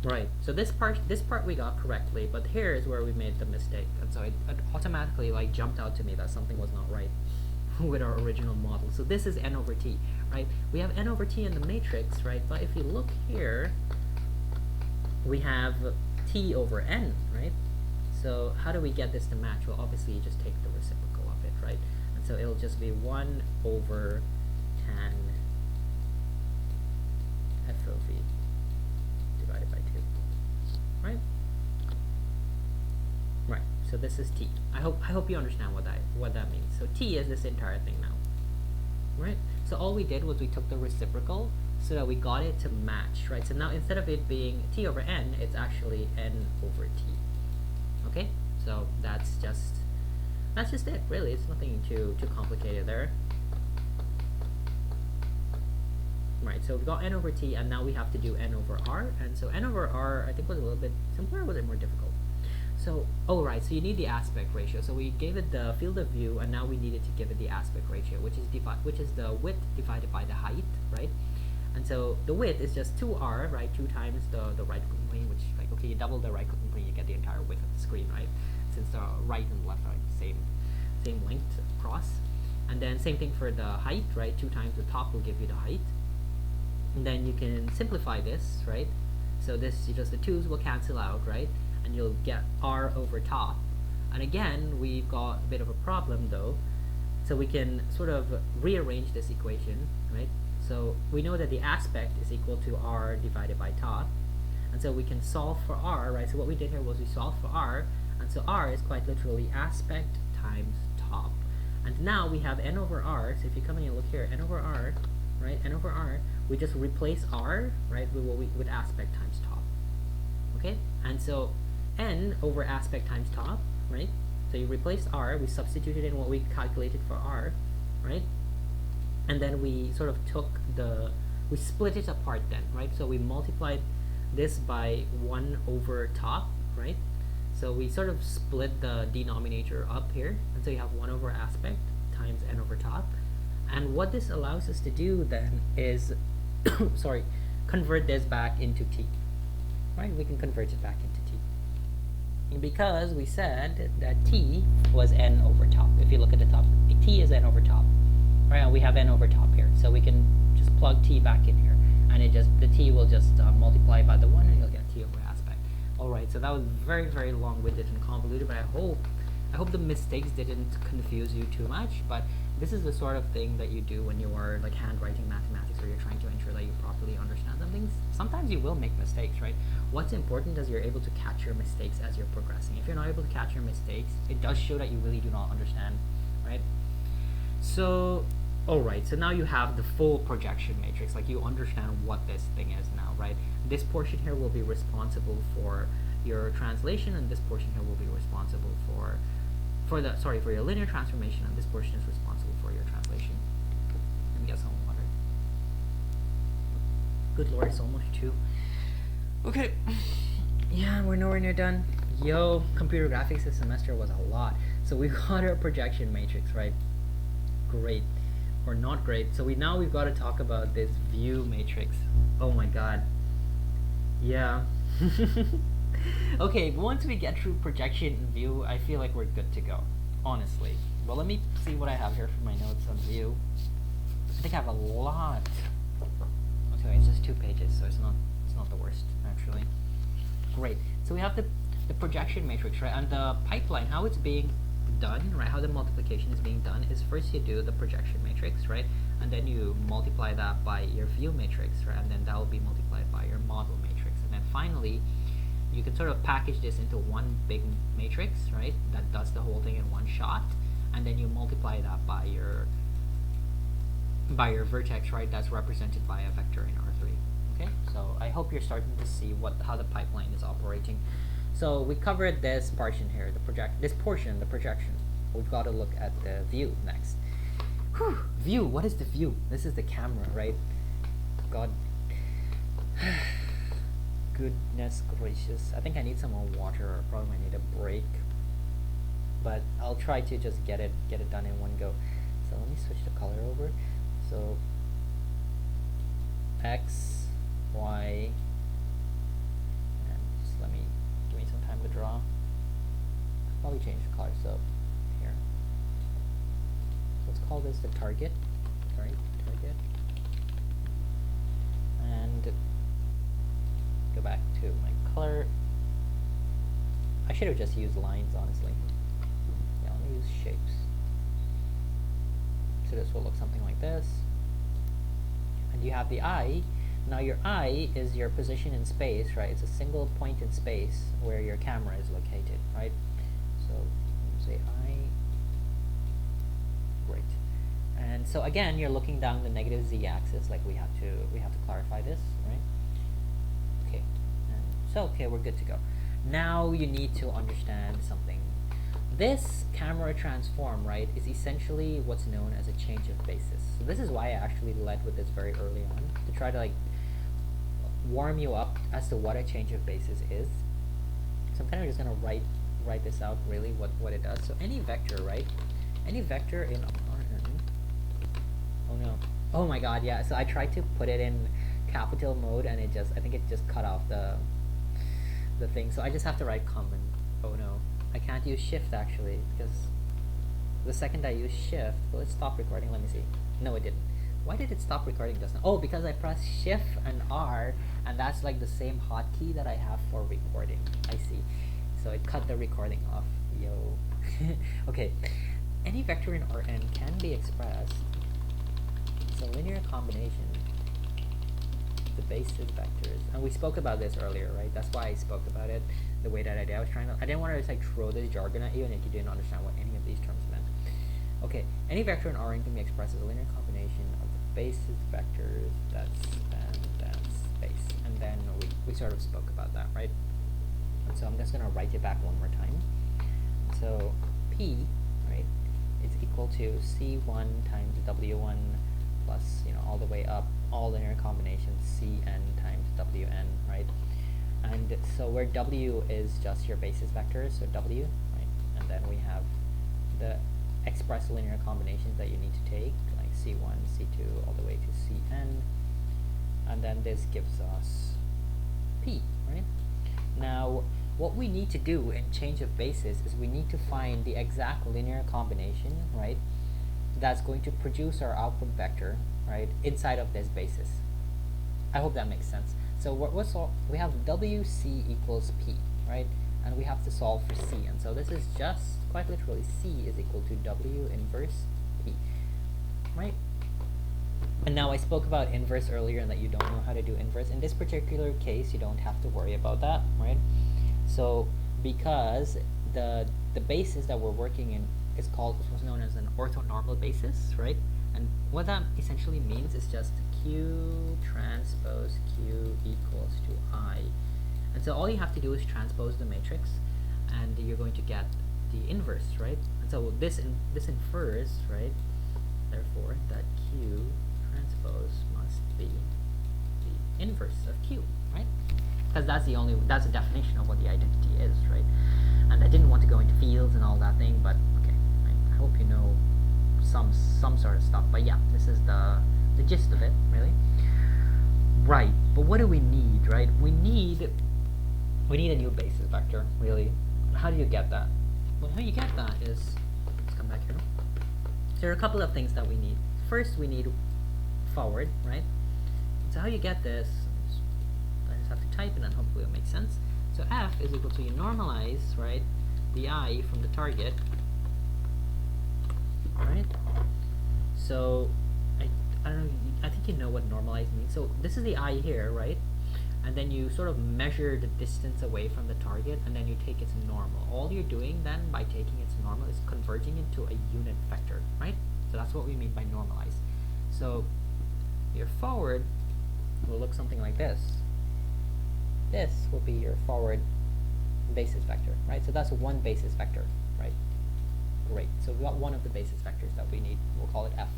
Speaker 1: Right. So this part we got correctly, but here is where we made the mistake. And so it automatically, like, jumped out to me that something was not right with our original model. So this is n over t, right? We have n over t in the matrix, right? But if you look here, we have t over n, right? So how do we get this to match? Well, obviously you just take the reciprocal of it, right? And so it'll just be 1 over tan f of v divided by 2, right? Right. So this is t. I hope you understand what that means. So t is this entire thing now, right? So all we did was we took the reciprocal so that we got it to match, right? So now instead of it being t over n, it's actually n over t. Okay? So that's just it, really. It's nothing too complicated there. Right, so we've got n over t, and now we have to do n over r. And so n over r, I think, was a little bit simpler, or was it more difficult? So, oh right, so you need the aspect ratio. So we gave it the field of view, and now we needed to give it the aspect ratio, which is the width divided by the height, right? And so the width is just 2r, right? 2 times the right clicking plane, which, like, okay, you double the right clicking plane, you get the entire width of the screen, right? Since the right and left are the same. same length across. And then same thing for the height, right? 2 times the top will give you the height. And then you can simplify this, right? So this, just the 2's will cancel out, right? And you'll get r over top. And again, we've got a bit of a problem though. So we can sort of rearrange this equation, right? So we know that the aspect is equal to r divided by top. And so we can solve for r, right? So what we did here was we solved for r. And so r is quite literally aspect times top. And now we have n over r. So if you come in and look here, n over r, right? N over r, we just replace r, right, with aspect times top. Okay? And so n over aspect times top, right? So you replaced r, we substituted in what we calculated for r, right? And then we sort of we split it apart then, right? So we multiplied this by 1 over top, right? So we sort of split the denominator up here, and so you have 1 over aspect times n over top. And what this allows us to do then is, sorry, convert this back into t, right? We can convert it back into t. Because we said that t was n over top. If you look at the top, t is n over top, right? And we have n over top here. So we can just plug t back in here, and the t will just multiply by the 1, and you'll get t over aspect. Alright, so that was very, very long-winded and convoluted, but I hope the mistakes didn't confuse you too much. But this is the sort of thing that you do when you are like handwriting mathematics, or you're trying to ensure that you properly understand something. Sometimes you will make mistakes, right? What's important is you're able to catch your mistakes as you're progressing. If you're not able to catch your mistakes, it does show that you really do not understand, right? So, alright, so now you have the full projection matrix, like you understand what this thing is now, right? This portion here will be responsible for your translation, and this portion here will be responsible for your linear transformation, and this portion is responsible for your translation. Let me get some water. Good lord, it's almost 2. Okay. Yeah, we're nowhere near done. Yo, computer graphics this semester was a lot. So we got our projection matrix, right? Great. Or not great. So we've got to talk about this view matrix. Oh my god. Yeah. Okay, once we get through projection and view, I feel like we're good to go, honestly. Well, let me see what I have here for my notes on view. I think I have a lot. Okay, it's just 2 pages, so it's not the worst, actually. Great. So we have the projection matrix, right? And the pipeline, how it's being done, right? How the multiplication is being done is first you do the projection matrix, right? And then you multiply that by your view matrix, right? And then that will be multiplied by your model matrix. And then finally, you can sort of package this into one big matrix, right? That does the whole thing in one shot. And then you multiply that by your vertex, right? That's represented by a vector in R3. Okay, so I hope you're starting to see how the pipeline is operating. So we covered this portion here, the projection. We've got to look at the view next. Whew, view. What is the view? This is the camera, right? God. Goodness gracious. I think I need some more water, or probably might need a break. But I'll try to just get it done in one go. So let me switch the color over. So X, Y, and just give me some time to draw. I'll probably change the color, so here. Let's call this the target. Sorry, target. And go back to my color. I should have just used lines, honestly. Yeah, let me use shapes. So this will look something like this. And you have the eye. Now your eye is your position in space, right? It's a single point in space where your camera is located, right? So say eye. Great. And so again, you're looking down the negative z-axis, like we have to clarify this, right? Okay. And so okay, we're good to go. Now you need to understand something. This camera transform, right, is essentially what's known as a change of basis. So this is why I actually led with this very early on, to try to like warm you up as to what a change of basis is. So I'm kind of just gonna write this out really what it does. So any vector, right? Any vector in Rn. Oh no. Oh my god, yeah. So I tried to put it in capital mode and I think it just cut off the thing. So I just have to write common. Oh no. I can't use shift actually because the second I use shift, will it stop recording? Let me see. No, it didn't. Why did it stop recording just now? Oh, because I pressed shift and R, and that's like the same hotkey that I have for recording. I see. So it cut the recording off. Yo. Okay. Any vector in Rn can be expressed. It's a linear combination of the basis vectors. And we spoke about this earlier, right? That's why I spoke about it the way that I did. I didn't want to just like throw this jargon at you and if you didn't understand what any of these terms meant. Okay, any vector in Rn can be expressed as a linear combination of the basis vectors that span that space. And then we sort of spoke about that, right? And so I'm just going to write it back one more time. So P, right, is equal to C1 times W1 plus, all the way up, all linear combinations Cn times Wn, right? And so where W is just your basis vectors, so W, right? And then we have the express linear combinations that you need to take, like C1, C2, all the way to Cn. And then this gives us P, right? Now, what we need to do in change of basis is we need to find the exact linear combination, right, that's going to produce our output vector, right, inside of this basis. I hope that makes sense. So we have WC equals P, right, and we have to solve for C, and so this is just quite literally C is equal to W inverse P, right? And now I spoke about inverse earlier and that you don't know how to do inverse. In this particular case, you don't have to worry about that, right? So because the basis that we're working in is what's known as an orthonormal basis, right? And what that essentially means is just Q transpose Q equals to I. And so all you have to do is transpose the matrix, and you're going to get the inverse, right? And so this infers, right, therefore, that Q transpose must be the inverse of Q, right? Because that's the definition of what the identity is, right? And I didn't want to go into fields and all that thing, but okay, right? I hope you know some sort of stuff. But yeah, this is the gist of it, really. Right, but what do we need, right? We need a new basis vector, really. How do you get that? Well, how you get that is, let's come back here. So there are a couple of things that we need. First, we need forward, right? So how you get this, I just have to type it and hopefully it'll make sense. So F is equal to, you normalize, right, the I from the target, right? So I don't know, I think you know what normalize means. So this is the I here, right? And then you sort of measure the distance away from the target, and then you take its normal. All you're doing then by taking its normal is converging into a unit vector, right? So that's what we mean by normalize. So your forward will look something like this. This will be your forward basis vector, right? So that's one basis vector, right? Great. So we got one of the basis vectors that we need. We'll call it F.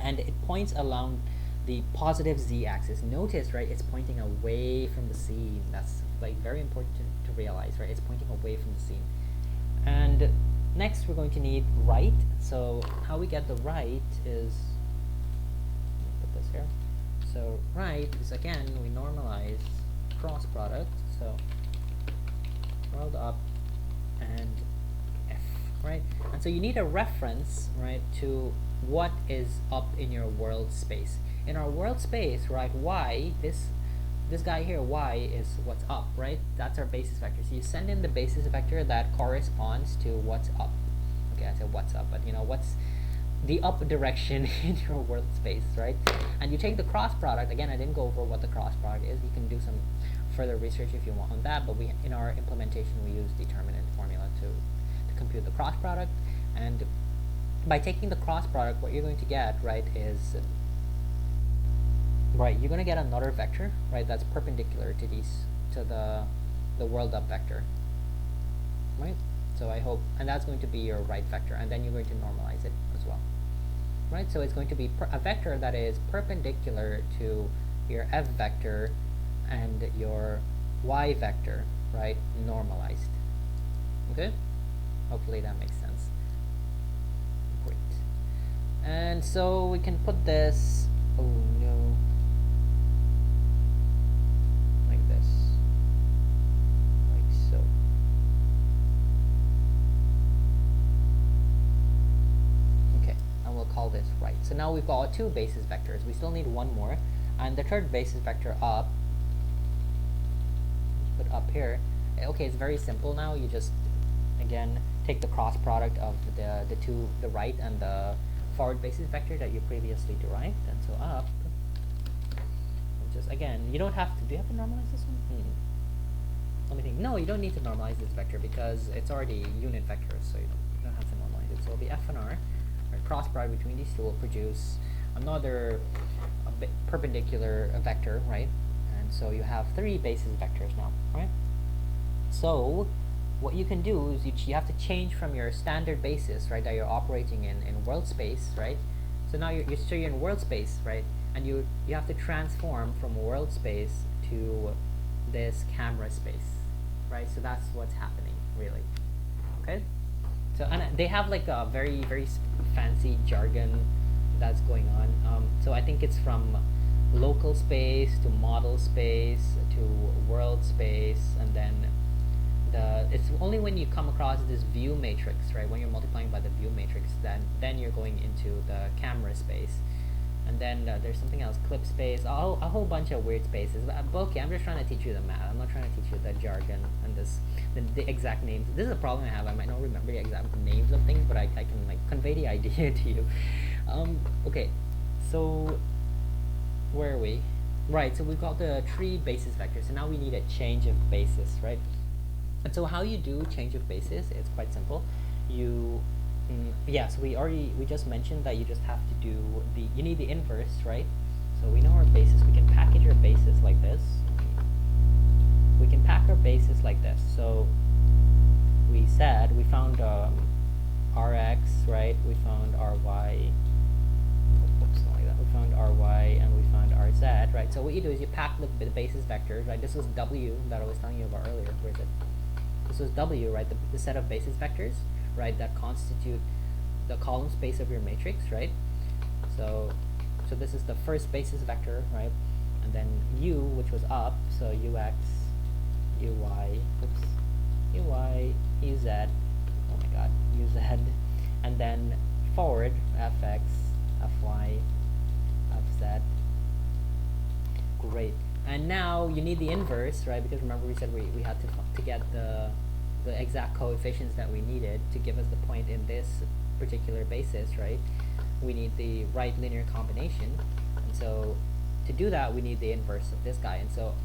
Speaker 1: And it points along the positive z-axis. Notice, right, it's pointing away from the scene. That's like very important to realize, right? It's pointing away from the scene. And next we're going to need right. So how we get the right is, let me put this here. So right is, again, we normalize cross product. So world up and F, right? And so you need a reference, right, to what is up in your world space. In our world space, right, y, this guy here, y, is what's up, right? That's our basis vector. So you send in the basis vector that corresponds to what's up. Okay, I said what's up, but what's the up direction in your world space, right? And you take the cross product. Again, I didn't go over what the cross product is. You can do some further research if you want on that, but in our implementation we use determinant formula to compute the cross product. And by taking the cross product, what you're going to get, right, is, right, you're going to get another vector, right, that's perpendicular to the world up vector, right? So I hope, and that's going to be your right vector, and then you're going to normalize it as well, right? So it's going to be a vector that is perpendicular to your F vector and your Y vector, right, normalized. Okay? Hopefully that makes sense. Great. And so we can put this, oh no, like this, like so. So now we've got 2 basis vectors. We still need 1 more, and the third basis vector up, put up here. Okay, it's very simple now. You just again take the cross product of the right and the forward basis vector that you previously derived, and so up. Just again, you don't have to. Do you have to normalize this one? Let me think. No, you don't need to normalize this vector because it's already unit vector, so you don't have to normalize it. So it'll be f and r. Right, cross product between these two will produce another perpendicular vector, right? And so you have 3 basis vectors now, right? So what you can do is you have to change from your standard basis, right, that you're operating in world space, right? So now you're in world space, right? And you have to transform from world space to this camera space, right? So that's what's happening, really. Okay. So and they have like a very fancy jargon that's going on. So I think it's from local space to model space to world space, and then it's only when you come across this view matrix, right? When you're multiplying by the view matrix, then you're going into the camera space. And then there's something else, clip space, a whole bunch of weird spaces. But okay, I'm just trying to teach you the math. I'm not trying to teach you the jargon and the exact names. This is a problem I have. I might not remember the exact names of things, but I can like convey the idea to you. Okay, so where are we? Right, so we've got the 3 basis vectors. So now we need a change of basis, right? And so how you do change of basis, it's quite simple. Yes, we just mentioned that you just have to do you need the inverse, right? So we know our basis. We can package our basis like this. We can pack our basis like this. So we found Rx, right? We found Ry. Oops, not like that. We found Ry and we found Rz, right? So what you do is you pack the basis vectors, right? This was W that I was telling you about earlier. Where is it? This was W, right? The set of basis vectors, right, that constitute the column space of your matrix, right? So this is the first basis vector, right? And then U, which was up, so Ux, Uy, Uy, Uz, oh my god, Uz, and then forward, Fx, Fy, Fz. Great. And now you need the inverse, right? Because remember we said we had to get the exact coefficients that we needed to give us the point in this particular basis, right? We need the right linear combination, and so to do that we need the inverse of this guy. And so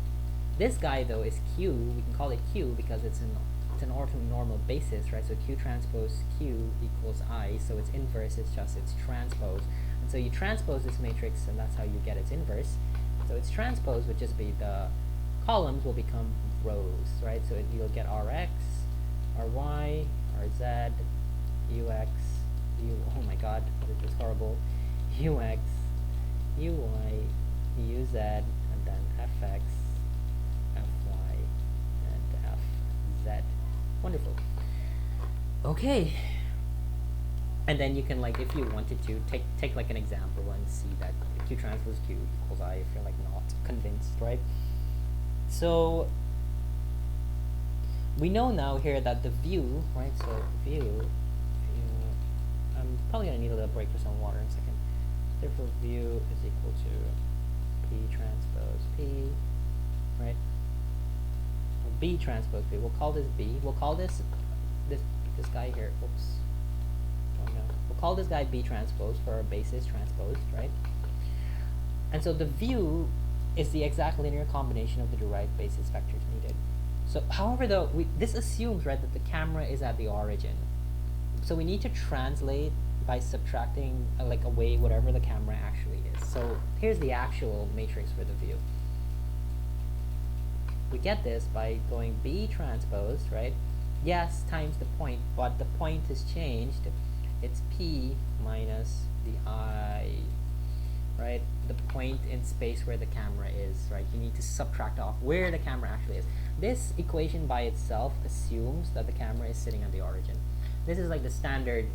Speaker 1: this guy though is Q. We can call it Q because it's an orthonormal basis, right? So Q transpose Q equals I, so its inverse is just its transpose. And so you transpose this matrix, and that's how you get its inverse. So its transpose would just be the columns will become rows, right? So you'll get Rx, Ry, Rz, Ux, oh my god, this is horrible, Ux, Uy, Uz, and then Fx, Fy, and Fz. Wonderful. Okay. And then you can, like, if you wanted to, take like an example and see that Q transpose Q equals I if you're like not convinced, right? So we know now here that the view, right? So view, I'm probably gonna need a little break for some water in a second. Therefore, view is equal to P transpose P, right? Or B transpose B. We'll call this B. We'll call this guy here. Oops. Oh no. We'll call this guy B transpose for our basis transposed, right? And so the view is the exact linear combination of the derived basis vectors needed. So, however, though, this assumes, right, that the camera is at the origin. So we need to translate by subtracting, like, away whatever the camera actually is. So here's the actual matrix for the view. We get this by going B transpose, right? Yes, times the point, but the point is changed. It's P minus the I, right? The point in space where the camera is, right? You need to subtract off where the camera actually is. This equation by itself assumes that the camera is sitting at the origin. This is like the standard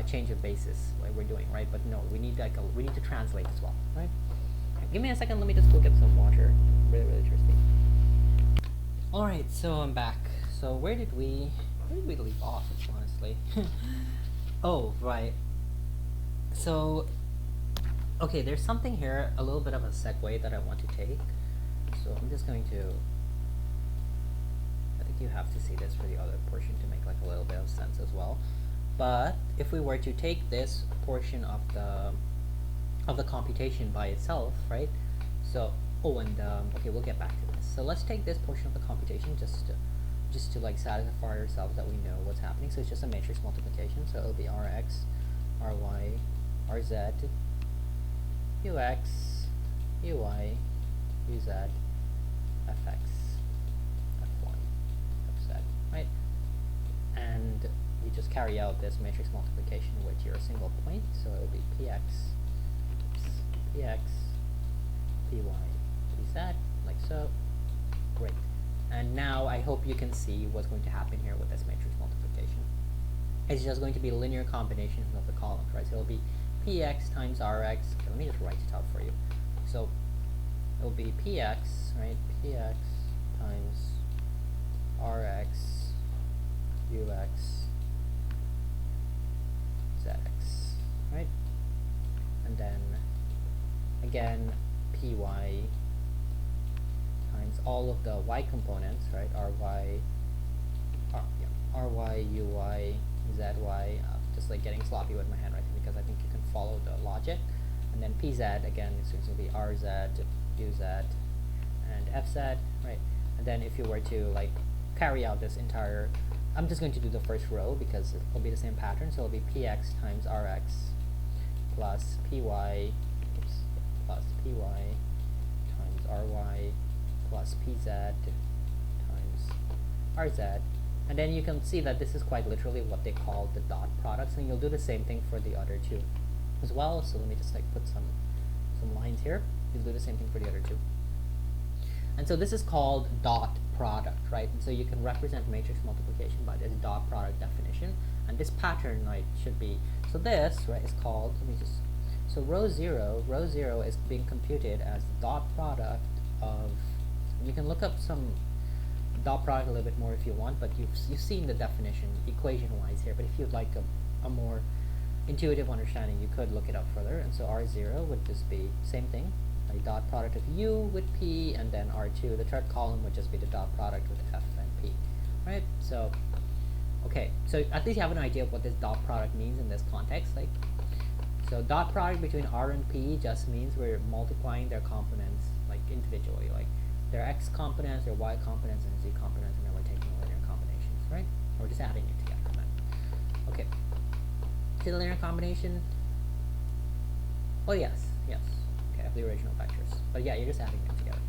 Speaker 1: change of basis what we're doing, right? But no, we need we need to translate as well, right? Okay, give me a second. Let me just go get some water. I'm really thirsty. All right, so I'm back. So where did we leave off? Honestly. Oh, right. So Okay, there's something here, a little bit of a segue that I want to take. So I'm just going to, I think you have to see this for the other portion to make like a little bit of sense as well. But if we were to take this portion of the computation by itself, right? So, okay, we'll get back to this. So let's take this portion of the computation just to like satisfy ourselves that we know what's happening. So it's just a matrix multiplication. So it'll be Rx, Ry, Rz, Ux, Uy, Uz, Fx, Fy, Fz, right? And you just carry out this matrix multiplication with your single point. So it'll be Px, Px, Py, Pz, like so. Great. And now I hope you can see what's going to happen here with this matrix multiplication. It's just going to be a linear combination of the columns, right? So it'll be Px times Rx. Okay, let me just write it out for you. So it'll be Px, right? Px times Rx, Ux, Zx, right? And then again Py times all of the y components, right? Ry, Uy, Zy, just like getting sloppy with my handwriting because I think you can follow the logic. And then Pz, again, it's going to be Rz, Uz, and Fz, right? And then if you were to like carry out this entire, I'm just going to do the first row because it will be the same pattern. So it'll be Px times Rx plus Py, plus Py times Ry plus Pz times Rz. And then you can see that this is quite literally what they call the dot products, and you'll do the same thing for the other two as well. So let me just like put some lines here. You'll do the same thing for the other two. And so this is called dot product, right? And so you can represent matrix multiplication by this dot product definition. And this pattern, right, should be, so this, right, is called, let me just, so row 0 is being computed as the dot product of, you can look up some dot product a little bit more if you want, but you've seen the definition equation-wise here. But if you'd like a more intuitive understanding, you could look it up further. And so R0 would just be same thing, a dot product of U with P, and then R2, the third column would just be the dot product with F and P, right? So, okay, so at least you have an idea of what this dot product means in this context. Like, so dot product between R and P just means we're multiplying their components like individually, like their X components, their Y components, and Z components, and then we're taking linear combinations, right? Or just adding it together. Okay. To the linear combination. Oh yes. Okay, of the original vectors. But yeah, you're just adding them together.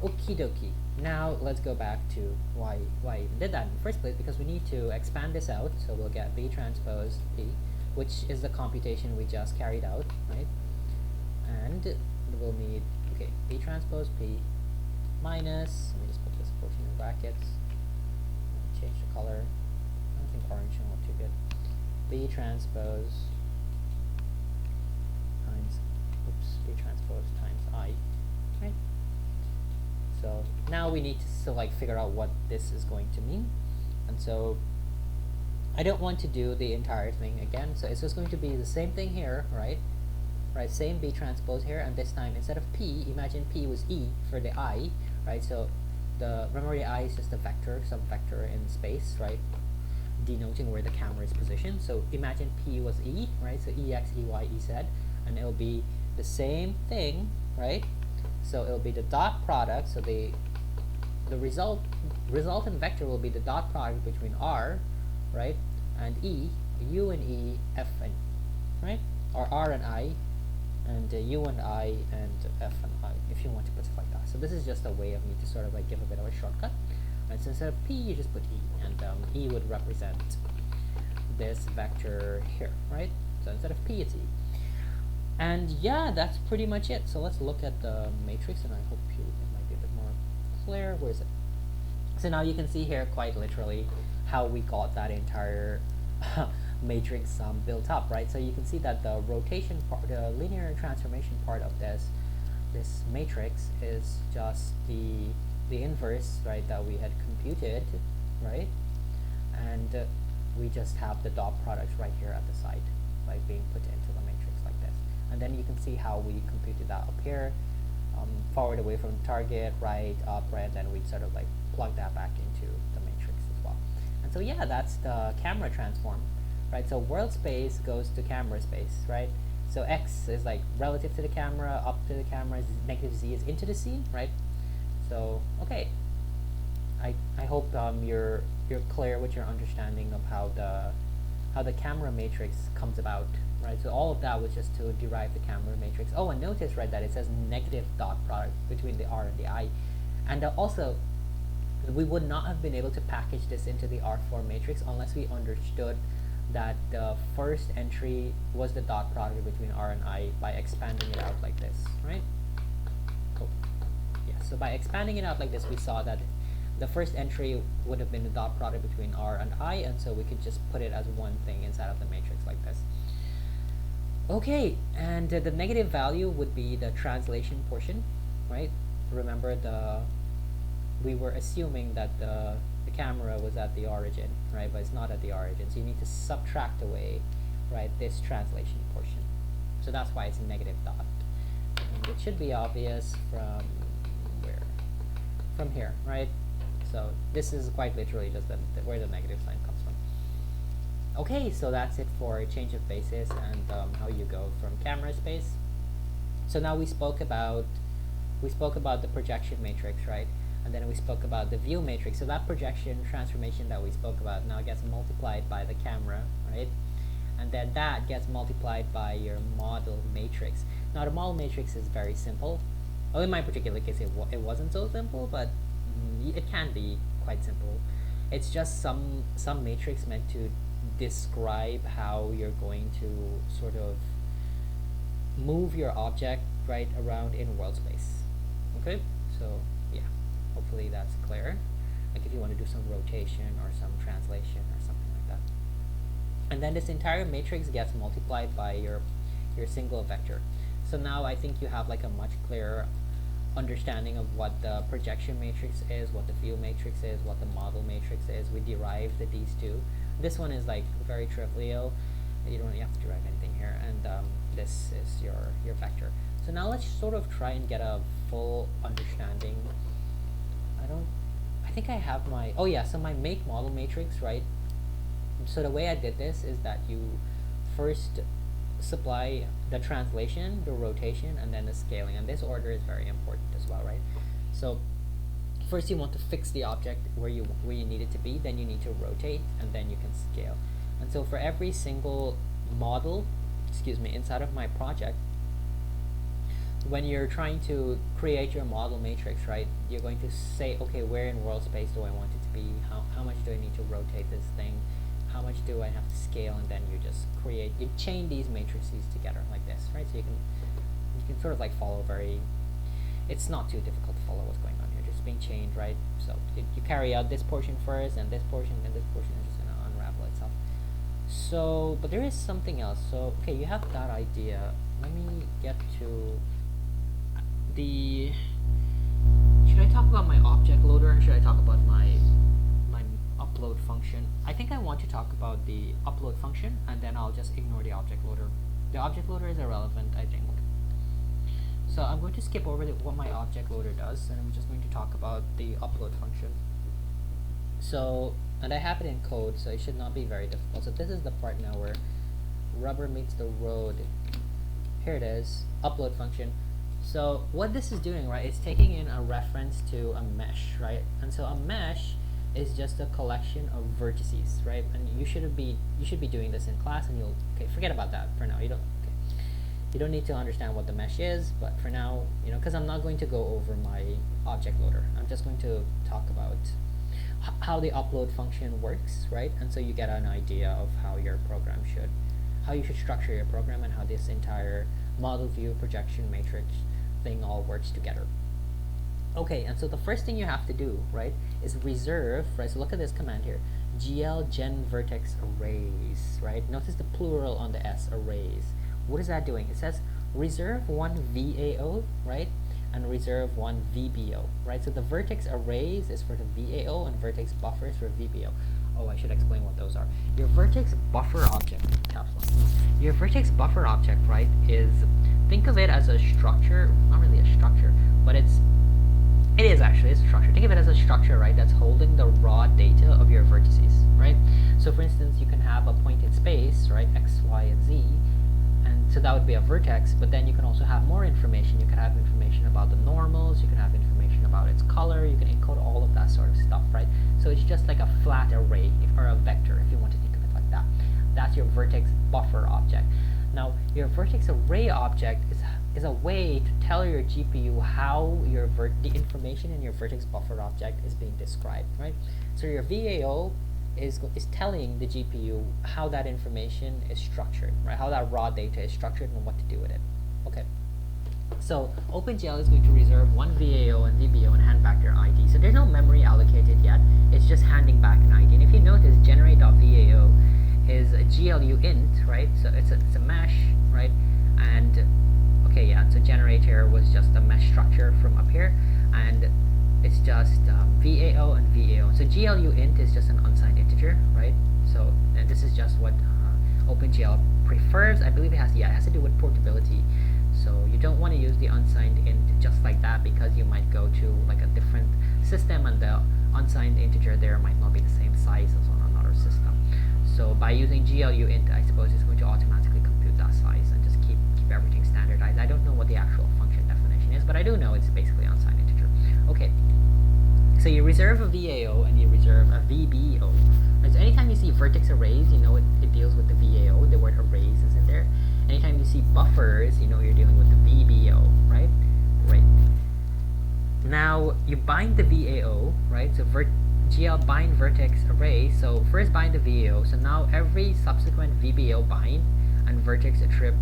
Speaker 1: Okie dokie. Now let's go back to why I even did that in the first place, because we need to expand this out. So we'll get B transpose P, which is the computation we just carried out, right? And we'll need, okay, B transpose P minus, let me just put this portion in brackets, change the color, I don't think orange will look too good, B transpose times, B transpose times I, right? So now we need to like figure out what this is going to mean, and so I don't want to do the entire thing again, so it's just going to be the same thing here, right? Right, same B transpose here, and this time instead of P, imagine P was E for the I, right? So remember the I is just a vector, some vector in space, right? Denoting where the camera is positioned. So imagine P was E, right? So EX, EY, EZ, and it'll be the same thing, right? So it'll be the dot product, so the resultant vector will be the dot product between R, right, and E, U and E, F and E, right? Or R and I, and U and I, and F and I, if you want to put it like that. So this is just a way of me to sort of like give a bit of a shortcut. And so instead of P, you just put E, and E would represent this vector here, right? So instead of P, it's E. And yeah, that's pretty much it. So let's look at the matrix, and I hope it might be a bit more clear. Where is it? So now you can see here quite literally how we got that entire matrix built up, right? So you can see that the rotation part, the linear transformation part of this matrix is just the inverse, right, that we had computed, right? And we just have the dot products right here at the side, like being put into the matrix like this. And then you can see how we computed that up here. Forward away from the target, right, up, right, and then we sort of like plug that back into the matrix as well. And so yeah, that's the camera transform, right? So world space goes to camera space, right? So x is like relative to the camera, up to the camera, negative z is into the scene, right? So okay, I hope you're clear with your understanding of how the camera matrix comes about, right? So all of that was just to derive the camera matrix. Oh, and notice, right, that it says negative dot product between the R and the I. And also, we would not have been able to package this into the R4 matrix unless we understood that the first entry was the dot product between R and I by expanding it out like this, right? Cool. Yeah, so by expanding it out like this, we saw that the first entry would have been the dot product between R and I, and so we could just put it as one thing inside of the matrix like this. Okay, and the negative value would be the translation portion, right? Remember, we were assuming that the camera was at the origin, right? But it's not at the origin, so you need to subtract away, right, this translation portion. So that's why it's a negative dot. And it should be obvious from where? From here, right? So this is quite literally just where the negative sign comes from. Okay, so that's it for change of basis and how you go from camera space. So now we spoke about the projection matrix, right? And then we spoke about the view matrix. So that projection transformation that we spoke about now gets multiplied by the camera, right? And then that gets multiplied by your model matrix. Now the model matrix is very simple. Well, in my particular case, it wasn't so simple, but it can be quite simple. It's just some matrix meant to describe how you're going to sort of move your object, right, around in world space. Okay, so yeah, hopefully that's clear. Like if you want to do some rotation or some translation or something like that. And then this entire matrix gets multiplied by your single vector. So now I think you have like a much clearer understanding of what the projection matrix is, what the view matrix is, what the model matrix is. We derived these two. This one is like very trivial. You don't have to derive anything here, and this is your vector. So now let's sort of try and get a full understanding. I think I have my, oh yeah, so my make model matrix, right? So the way I did this is that you first supply the translation, the rotation, and then the scaling, and this order is very important as well, right? So first you want to fix the object where you need it to be, then you need to rotate, and then you can scale. And so for every single model, inside of my project, when you're trying to create your model matrix, right, you're going to say, okay, where in world space do I want it to be? How much do I need to rotate this thing? How much do I have to scale? And then you just you chain these matrices together like this, right? So you can sort of like follow it's not too difficult to follow what's going on here, just being chained, right? So you carry out this portion first, and this portion, and this portion is just gonna unravel itself. So, but there is something else. So, okay, you have that idea. Let me get to should I talk about my object loader, or should I talk about my upload function? I think I want to talk about the upload function, and then I'll just ignore the object loader. The object loader is irrelevant, I think. So I'm going to skip over what my object loader does, and I'm just going to talk about the upload function. So, and I have it in code, so it should not be very difficult. So this is the part now where rubber meets the road. Here it is, upload function. So what this is doing, right, is taking in a reference to a mesh, right? And so a mesh is just a collection of vertices, right? And you should be doing this in class, and okay, forget about that for now. You don't need to understand what the mesh is, but for now, because I'm not going to go over my object loader. I'm just going to talk about how the upload function works, right? And so you get an idea of how your program how you should structure your program, and how this entire model view projection matrix thing all works together. Okay, and so the first thing you have to do, right, is reserve, right? So look at this command here, GL gen vertex arrays, right? Notice the plural on the S, arrays. What is that doing? It says reserve one VAO, right, and reserve one VBO, right? So the vertex arrays is for the VAO, and vertex buffers for VBO. Oh, I should explain what those are. Your vertex buffer object, your vertex buffer object, right, is, think of it as a structure, not really a structure, but it is actually, it's a structure. Think of it as a structure, right, that's holding the raw data of your vertices, right? So for instance, you can have a point in space, right, x, y, and z, and so that would be a vertex, but then you can also have more information. You can have information about the normals, you can have information about its color, you can encode all of that sort of stuff, right? So it's just like a flat array, or a vector, if you want to think of it like that. That's your vertex buffer object. Now, your vertex array object is a way to tell your GPU how the information in your vertex buffer object is being described, right? So your VAO is telling the GPU how that information is structured, right? How that raw data is structured and what to do with it. Okay. So OpenGL is going to reserve one VAO and VBO and hand back their ID. So there's no memory allocated yet. It's just handing back an ID. And if you notice, generate.vao is a GLU int, right? So it's a mesh, right? And okay, yeah. So generator was just a mesh structure from up here, and it's just VAO and VAO. So GLU int is just an unsigned integer, right? So and this is just what OpenGL prefers. I believe it has to do with portability. So you don't want to use the unsigned int just like that, because you might go to like a different system and the unsigned integer there might not be the same size as on another system. So by using GLU int, I suppose it's going to automatically compute that size and just keep everything standardized. I don't know what the actual function definition is, but I do know it's basically unsigned integer. Okay. So you reserve a VAO and you reserve a VBO. Right, so anytime you see vertex arrays, you know it deals with the VAO. The word arrays is in there. Anytime you see buffers, you know you're dealing with the VBO, right? Great. Now you bind the VAO, right? So GL bind vertex array. So first bind the VAO. So now every subsequent VBO bind and vertex attrib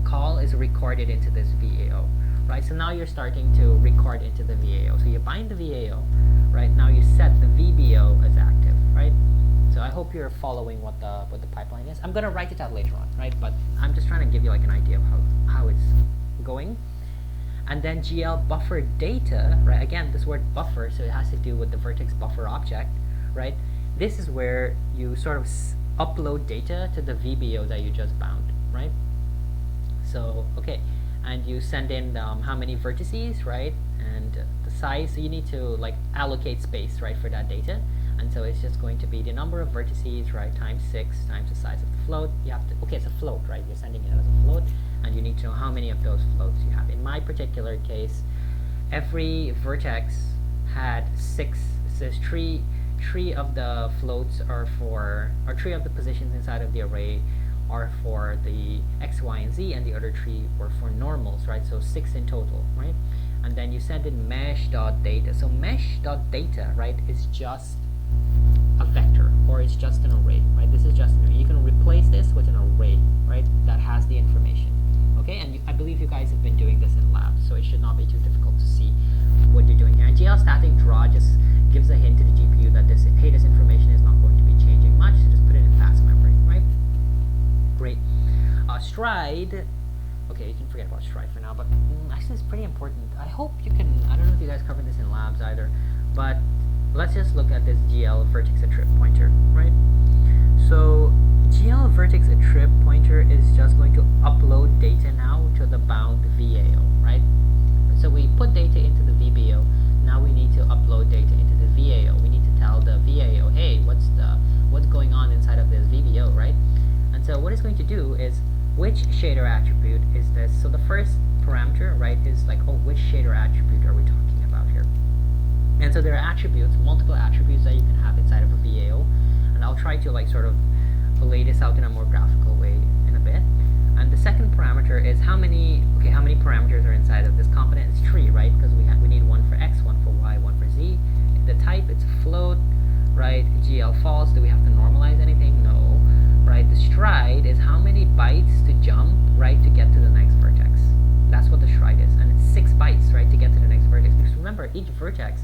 Speaker 1: call is recorded into this VAO. Right, so now you're starting to record into the VAO. So you bind the VAO, right? Now you set the VBO as active, right? So I hope you're following what the pipeline is. I'm gonna write it out later on, right? But I'm just trying to give you like an idea of how it's going. And then GL buffer data, right? Again, this word buffer, so it has to do with the vertex buffer object, right? This is where you sort of upload data to the VBO that you just bound, right? So okay. And you send in how many vertices, right, and the size. So you need to like allocate space, right, for that data. And so it's just going to be the number of vertices, right, times 6 times the size of the float. You have to, okay, it's a float, right? You're sending it as a float, and you need to know how many of those floats you have. In my particular case, every vertex had 6. It says three of the floats are for, or 3 of the positions inside of the array are for the x, y, and z, and the other 3 were for normals, right? So 6 in total, right? And then you send in mesh.data. So mesh.data, right, is just a vector, or it's just an array, right? This is just an array. You can replace this with an array, right, that has the information. Okay, and I believe you guys have been doing this in labs, so it should not be too difficult to see what you're doing here. And GL static draw just gives a hint to the GPU that this information is not going to be changing much, so just put it in fast memory, right? Great. Stride, okay, you can forget about stride for now, but actually it's pretty important. I hope you can, I don't know if you guys covered this in labs either, but let's just look at this GL vertex attrib pointer, right? So GL vertex attrib pointer is just going to upload data now to the bound VAO, right? So we put data into the VBO, now we need to upload data into the VAO. We need to tell the VAO, hey, what's going on inside of this VBO, right? And so what it's going to do is, which shader attribute is this? So the first parameter, right, is like, oh, which shader attribute are we talking about here? And so there are attributes, multiple attributes that you can have inside of a VAO, and I'll try to like sort of lay this out in a more graphical way in a bit. And the second parameter is how many parameters are inside of this component? It's 3, right? Because we need one for x, one for y, one for z. The type, it's a float, right? GL false. Do we have to normalize anything? No. Right, the stride is how many bytes to jump, right, to get to the next vertex. That's what the stride is, and it's 6 bytes, right, to get to the next vertex. Because remember, each vertex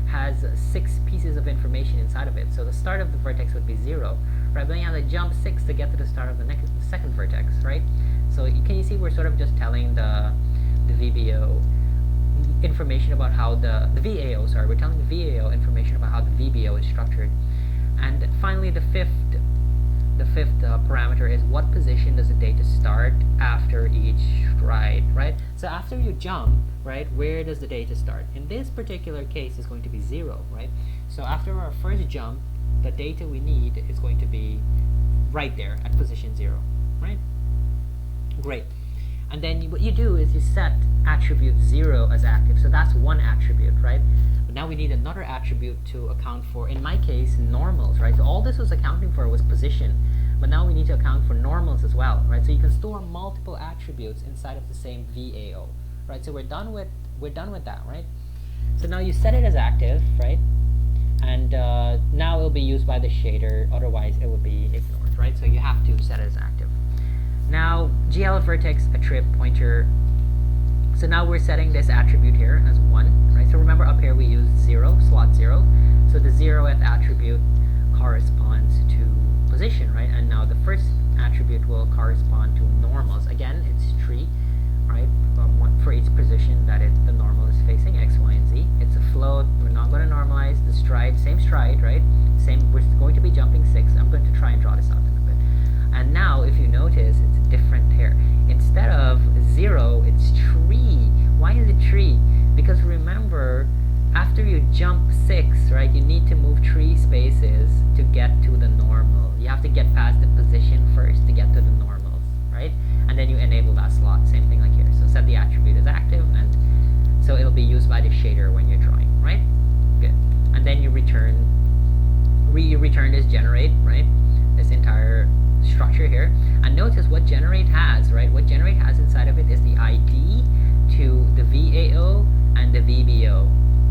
Speaker 1: has 6 pieces of information inside of it. So the start of the vertex would be 0, right? But then you have to jump 6 to get to the start of the second vertex, right? So can you see we're sort of just telling the VBO information about how the VAO, sorry, we're telling the VAO information about how the VBO is structured. And finally, the fifth parameter is what position does the data start after each stride, right? So after you jump, right, where does the data start? In this particular case, it's going to be 0, right? So after our first jump, the data we need is going to be right there at position 0, right? Great. And then what you do is you set attribute 0 as active. So that's one attribute, right? But now we need another attribute to account for, in my case, normals, right? So all this was accounting for was position. But now we need to account for normals as well, right? So you can store multiple attributes inside of the same VAO, right? So we're done with that, right? So now you set it as active, right? And now it'll be used by the shader, otherwise it would be ignored, right? So you have to set it as active. Now, GL vertex attrib pointer. So now we're setting this attribute here as 1, right? So remember up here we used 0, slot 0. So the 0th attribute corresponds to position, right? And now the first attribute will correspond to normals. Again, it's tree, right? For each position that the normal is facing, X, Y, and Z. It's a float. We're not going to normalize the stride, same stride, right? Same. We're going to be jumping 6. I'm going to try and draw this out in a bit. And now, if you notice, it's different here. Instead of 0, it's tree. Why is it tree? Because remember, after you jump 6, right, you need to move 3 spaces to get to the normal. You have to get past the position first to get to the normals, right? And then you enable that slot. Same thing like here. So set the attribute as active, and so it'll be used by the shader when you're drawing, right? Good. And then you return this generate, right? This entire structure here. And notice what generate has, right? What generate has inside of it is the ID to the VAO and the VBO,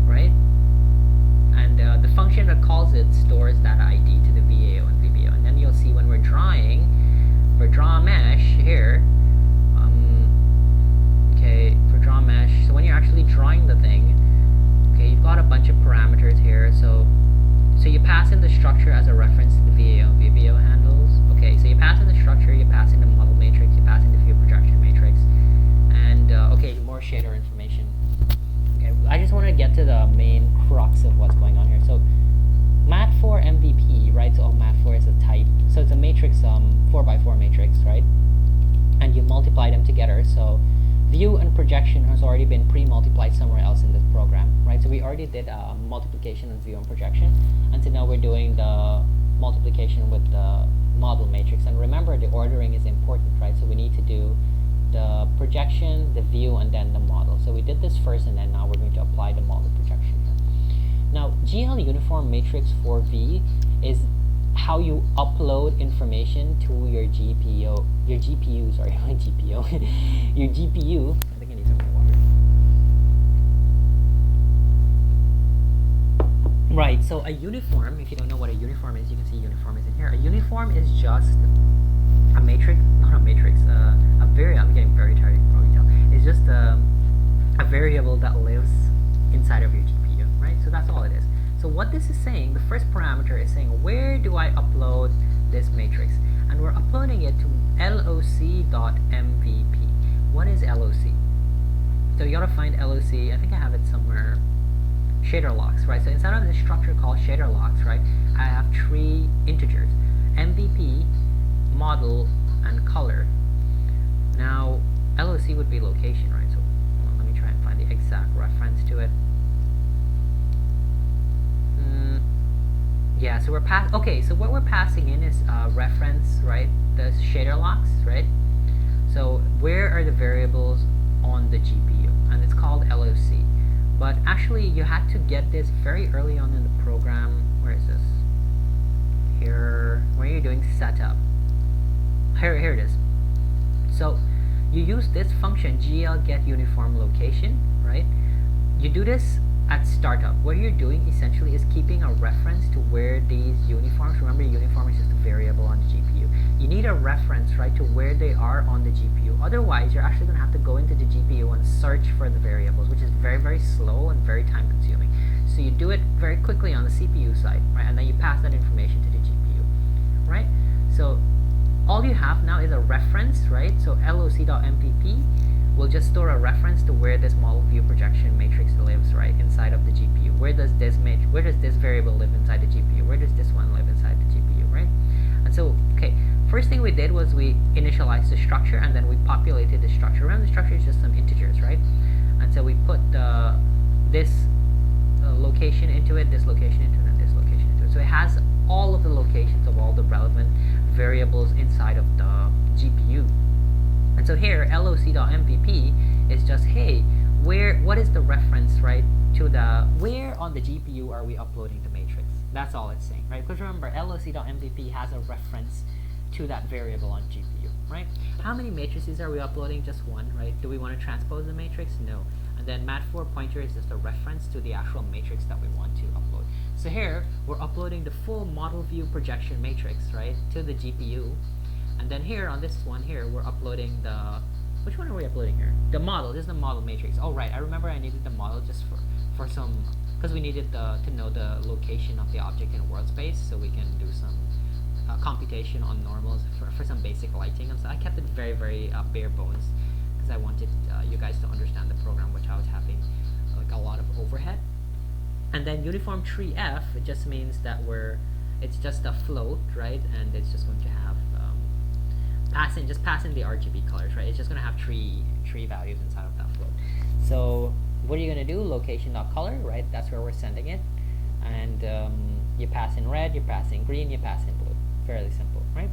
Speaker 1: right? And the function that calls it stores that ID to the VAO and VBO. And then you'll see when we're drawing, for draw mesh here, okay, for draw mesh, so when you're actually drawing the thing, okay, you've got a bunch of parameters here. So you pass in the structure as a reference to the VAO and VBO handles. Okay, so you pass in the structure, you pass in the model matrix, you pass in the view projection matrix, and okay, more shader information. Okay, I just want to get to the main crux of what's going on here. So mat4 MVP, right? So mat4 is a type, so it's a matrix, 4x4 matrix, right? And you multiply them together. So view and projection has already been pre-multiplied somewhere else in this program, right? So we already did multiplication of view and projection, and so now we're doing the multiplication with the model matrix. And remember, the ordering is important, right? So we need to do the projection, the view, and then the model. So we did this first, and then now we're going to apply the model projection here. Now, GL uniform matrix for V is how you upload information to your GPU, sorry, not GPU, your GPU. I think I need some more water. Right, so a uniform, if you don't know what a uniform is, you can see uniform is in here. A uniform is just a matrix, not a matrix, I'm getting very tired, you can probably tell. It's just a variable that lives inside of your GPU, right? So that's all it is. So what this is saying, the first parameter is saying, where do I upload this matrix? And we're uploading it to loc.mvp. What is loc? So you gotta find loc, I think I have it somewhere. Shader locks, right? So inside of this structure called shader locks, right, I have 3 integers, MVP, model, and color. Now, LOC would be location, right? So hold on, let me try and find the exact reference to it. Yeah, so so what we're passing in is reference, right? The shader locks, right? So where are the variables on the GPU? And it's called LOC. But actually, you had to get this very early on in the program. Where is this? Here, where you're doing setup. Here it is. So you use this function, GL get uniform location, right? You do this at startup. What you're doing essentially is keeping a reference to where these uniforms, remember uniform is just a variable on the GPU. You need a reference, right, to where they are on the GPU. Otherwise, you're actually going to have to go into the GPU and search for the variables, which is very, very slow and very time consuming. So you do it very quickly on the CPU side, right, and then you pass that information to the GPU, right? So all you have now is a reference, right? So loc.mpp will just store a reference to where this model view projection matrix lives, right, inside of the GPU. Where does this variable live inside the GPU? Where does this one live inside And so, okay, first thing we did was we initialized the structure, and then we populated the structure. Remember, the structure is just some integers, right? And so we put this location into it, this location into it, and this location into it. So it has all of the locations of all the relevant variables inside of the GPU. And so here, loc.mpp is just, hey, what is the reference, right, to where on the GPU are we uploading the matrix? That's all it's saying, right? Because remember, loc.mpp has a reference to that variable on GPU, right? How many matrices are we uploading? Just one, right? Do we want to transpose the matrix? No. And then mat4 pointer is just a reference to the actual matrix that we want to upload. So here, we're uploading the full model view projection matrix, right, to the GPU. And then here, on this one here, we're uploading which one are we uploading here? The model. This is the model matrix. Oh, right. I remember I needed the model just for some, because we needed to know the location of the object in world space, so we can do some computation on normals for some basic lighting. And so I kept it very, very bare bones, because I wanted you guys to understand the program without having like a lot of overhead. And then uniform tree F, it just means that it's just a float, right? And it's just going to have pass in the RGB colors, right? It's just going to have tree values inside of that float. So what are you going to do? Location.color, right? That's where we're sending it. And you pass in red, you pass in green, you pass in blue. Fairly simple, right?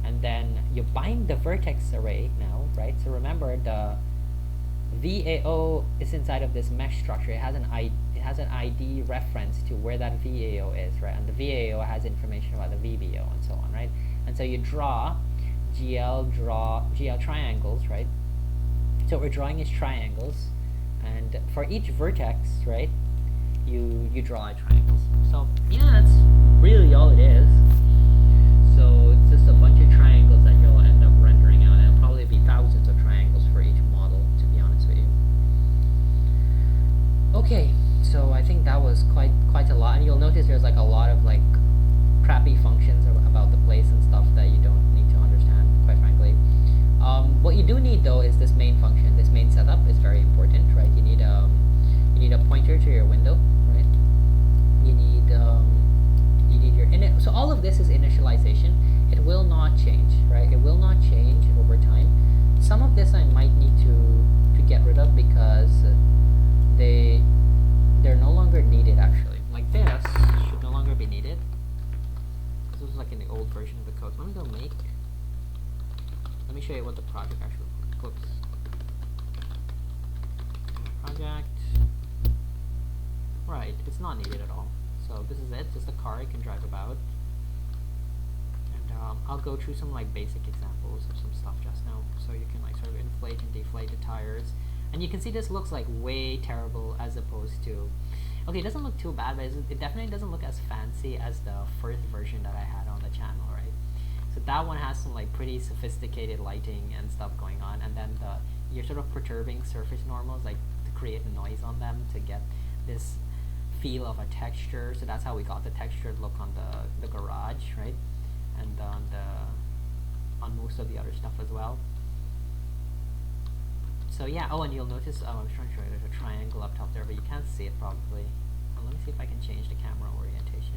Speaker 1: And then you bind the vertex array now, right? So remember, the VAO is inside of this mesh structure. It has an ID reference to where that VAO is, right? And the VAO has information about the VBO and so on, right? And so you draw GL triangles, right? So what we're drawing is triangles, and for each vertex, right, you draw triangles. So yeah, that's really all it is. So it's just a bunch of triangles that you'll end up rendering out, and it'll probably be thousands of triangles for each model, to be honest with you. Okay, so I think that was quite a lot, and you'll notice there's like a lot of like crappy functions about the place and stuff that you don't need to understand, quite frankly. What you do need though is this main function. This main setup is very important, right? You need a pointer to your window, right? You need your init. So all of this is initialization. It will not change, right? It will not change over time. Some of this I might need to get rid of because they're no longer needed actually. Like this should no longer be needed. This is like in the old version of the code. So let me go make. Let me show you what the project actually looks like. Project. Right, it's not needed at all. So this is it, just a car you can drive about. And I'll go through some like basic examples of some stuff just now, so you can like sort of inflate and deflate the tires. And you can see this looks like way terrible as opposed to, okay, it doesn't look too bad, but it definitely doesn't look as fancy as the first version that I had on the channel, right? So that one has some like pretty sophisticated lighting and stuff going on, and then you're sort of perturbing surface normals like to create noise on them to get this feel of a texture. So that's how we got the textured look on the garage, right? And on most of the other stuff as well. So yeah, oh, and you'll notice, I was trying to show you, there's a triangle up top there, but you can't see it probably. Let me see if I can change the camera orientation.